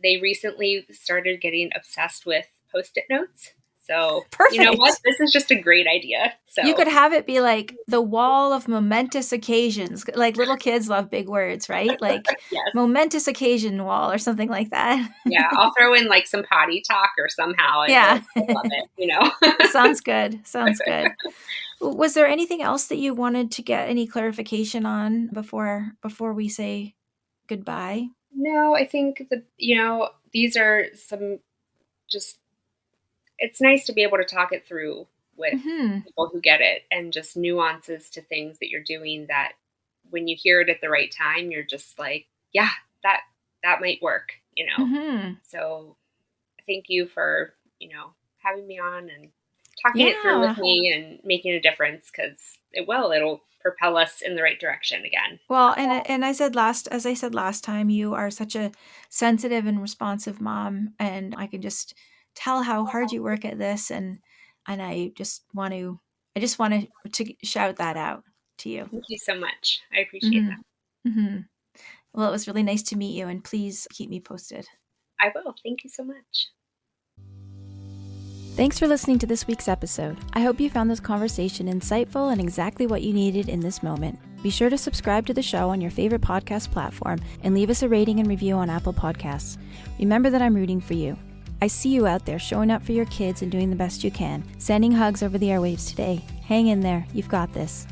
[SPEAKER 2] they recently started getting obsessed with Post-it notes. So, you know what?
[SPEAKER 1] Perfect.
[SPEAKER 2] This is just a great idea.
[SPEAKER 1] You
[SPEAKER 2] So,
[SPEAKER 1] could have it be like the wall of momentous occasions. Like little kids love big words, right? Like
[SPEAKER 2] yes.
[SPEAKER 1] momentous occasion wall or something like that.
[SPEAKER 2] Yeah, I'll throw in like some potty talk or somehow, and
[SPEAKER 1] Yeah.
[SPEAKER 2] they'll love it, you know?
[SPEAKER 1] Sounds good. Sounds good. Was there anything else that you wanted to get any clarification on before we say goodbye?
[SPEAKER 2] No, I think these are some just, it's nice to be able to talk it through with
[SPEAKER 1] Mhm.
[SPEAKER 2] people who get it, and just nuances to things that you're doing that when you hear it at the right time, you're just like, yeah, that that might work, you know.
[SPEAKER 1] Mhm.
[SPEAKER 2] So thank you for, having me on and talking it through with
[SPEAKER 1] Yeah.
[SPEAKER 2] me and making a difference, because it'll propel us in the right direction again.
[SPEAKER 1] Well, and as I said last time, you are such a sensitive and responsive mom, and I can just tell how hard you work at this, and I just want to shout that out to you.
[SPEAKER 2] Thank you so much. I appreciate that.
[SPEAKER 1] Mhm. Mhm. Well, it was really nice to meet you, and please keep me posted.
[SPEAKER 2] I will. Thank you so much.
[SPEAKER 1] Thanks for listening to this week's episode. I hope you found this conversation insightful and exactly what you needed in this moment. Be sure to subscribe to the show on your favorite podcast platform and leave us a rating and review on Apple Podcasts. Remember that I'm rooting for you. I see you out there showing up for your kids and doing the best you can. Sending hugs over the airwaves today. Hang in there. You've got this.